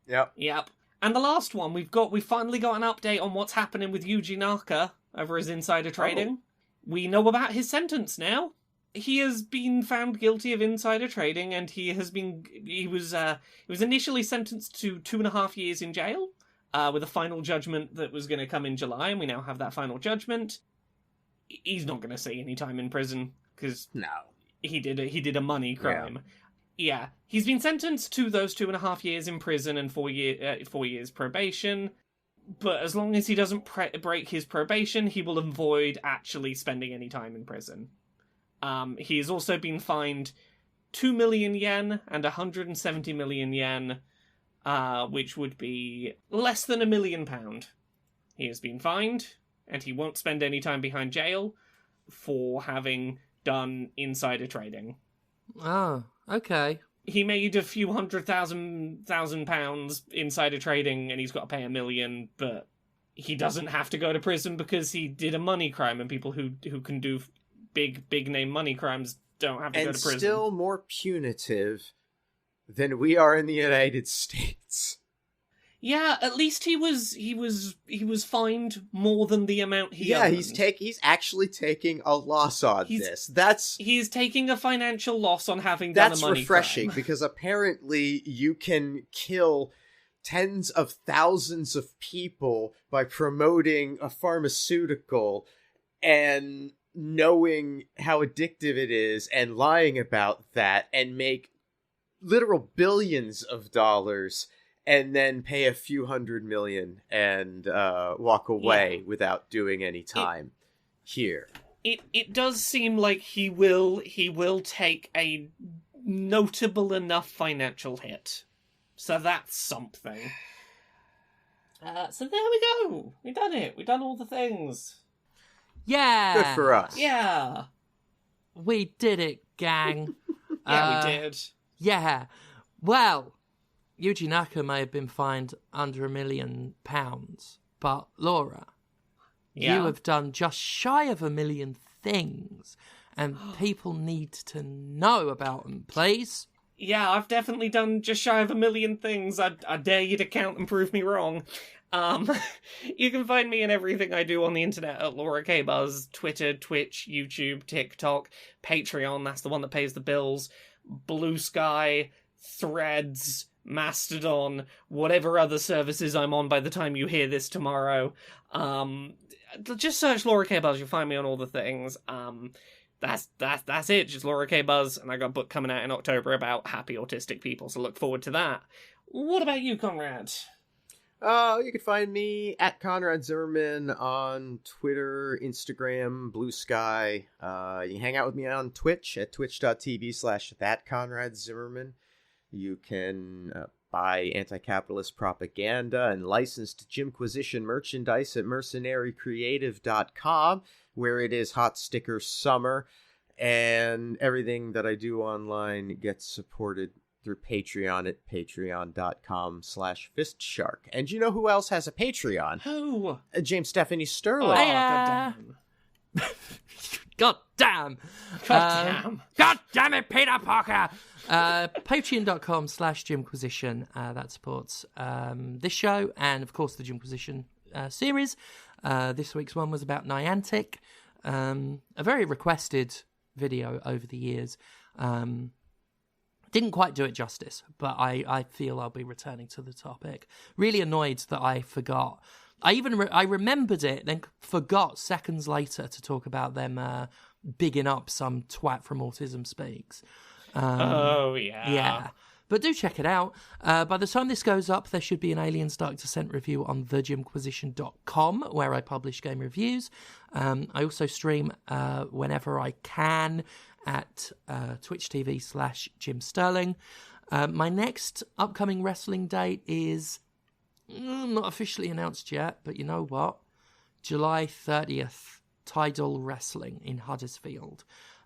Yep. And the last one, we've finally got an update on what's happening with Yuji Naka over his insider trading. We know about his sentence now. He has been found guilty of insider trading, and he was initially sentenced to 2.5 years in jail, with a final judgment that was going to come in July, and we now have that final judgment. He's not going to see any time in prison because he did a money crime. Yeah, he's been sentenced to those 2.5 years in prison and 4 years probation. But as long as he doesn't break his probation, he will avoid actually spending any time in prison. He has also been fined 2 million yen and 170 million yen, which would be less than £1 million. He has been fined, and he won't spend any time behind jail for having done insider trading. Oh, okay. He made a few thousand pounds insider trading, and he's got to pay $1 million, but he doesn't have to go to prison because he did a money crime, and people who can do big name money crimes don't have to go to prison. And still more punitive than we are in the United States. Yeah, at least he was fined more than the amount he earned. He's actually taking a loss on this. He's taking a financial loss on having done a money crime. That's refreshing, because apparently you can kill tens of thousands of people by promoting a pharmaceutical and knowing how addictive it is and lying about that and make literal billions of dollars and then pay a few $100 million and walk away without doing any time here. It does seem like he will take a notable enough financial hit. So that's something. So there we go. We done it. We done all the things. Yeah. Good for us. Yeah. We did it, gang. We did. Yeah. Well, Yuji Naka may have been fined under £1 million, but Laura, you have done just shy of 1 million things, and people need to know about them, please. Yeah, I've definitely done just shy of 1 million things. I dare you to count and prove me wrong. You can find me in everything I do on the internet at Laura K. Buzz, Twitter, Twitch, YouTube, TikTok, Patreon, that's the one that pays the bills, Blue Sky, Threads, Mastodon, whatever other services I'm on by the time you hear this tomorrow. Just search Laura K. Buzz, you'll find me on all the things. That's it, just Laura K. Buzz, and I got a book coming out in October about happy autistic people, so look forward to that. What about you, Conrad? You can find me at Conrad Zimmerman on Twitter, Instagram, Blue Sky. You can hang out with me on Twitch at twitch.tv/thatconradzimmerman. You can buy anti-capitalist propaganda and licensed Jimquisition merchandise at mercenarycreative.com, where it is hot sticker summer, and everything that I do online gets supported through Patreon at patreon.com/fistshark. And you know who else has a Patreon? Who? James Stephanie Sterling. Oh, goddamn. God damn. God damn it, Peter Parker. Patreon.com/Jimquisition. That supports this show and, of course, the Jimquisition series. This week's one was about Niantic. A very requested video over the years. Didn't quite do it justice, but I feel I'll be returning to the topic. Really annoyed that I forgot. I remembered it, then forgot seconds later to talk about them bigging up some twat from Autism Speaks. Yeah. But do check it out. By the time this goes up, there should be an Aliens Dark Descent review on thejimquisition.com, where I publish game reviews. I also stream whenever I can at Twitch TV/Jim Sterling. My next upcoming wrestling date is not officially announced yet, but you know what? July 30th, Tidal Wrestling in Huddersfield.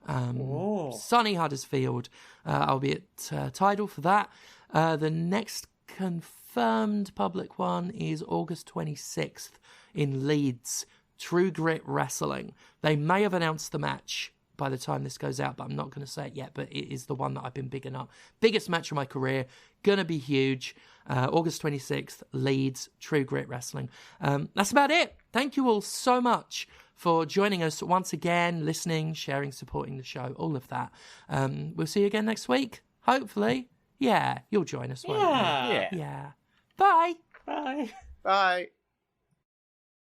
Sunny Huddersfield. I'll be at Tidal for that. The next confirmed public one is August 26th in Leeds, True Grit Wrestling. They may have announced the match by the time this goes out, but I'm not going to say it yet, but it is the one that I've been bigging up. Biggest match of my career, gonna be huge. August 26th, Leeds, True Grit Wrestling. That's about it. Thank you all so much for joining us once again, listening, sharing, supporting the show, all of that. We'll see you again next week, hopefully. Yeah, you'll join us, won't you? Yeah. Yeah. Bye. Bye. Bye.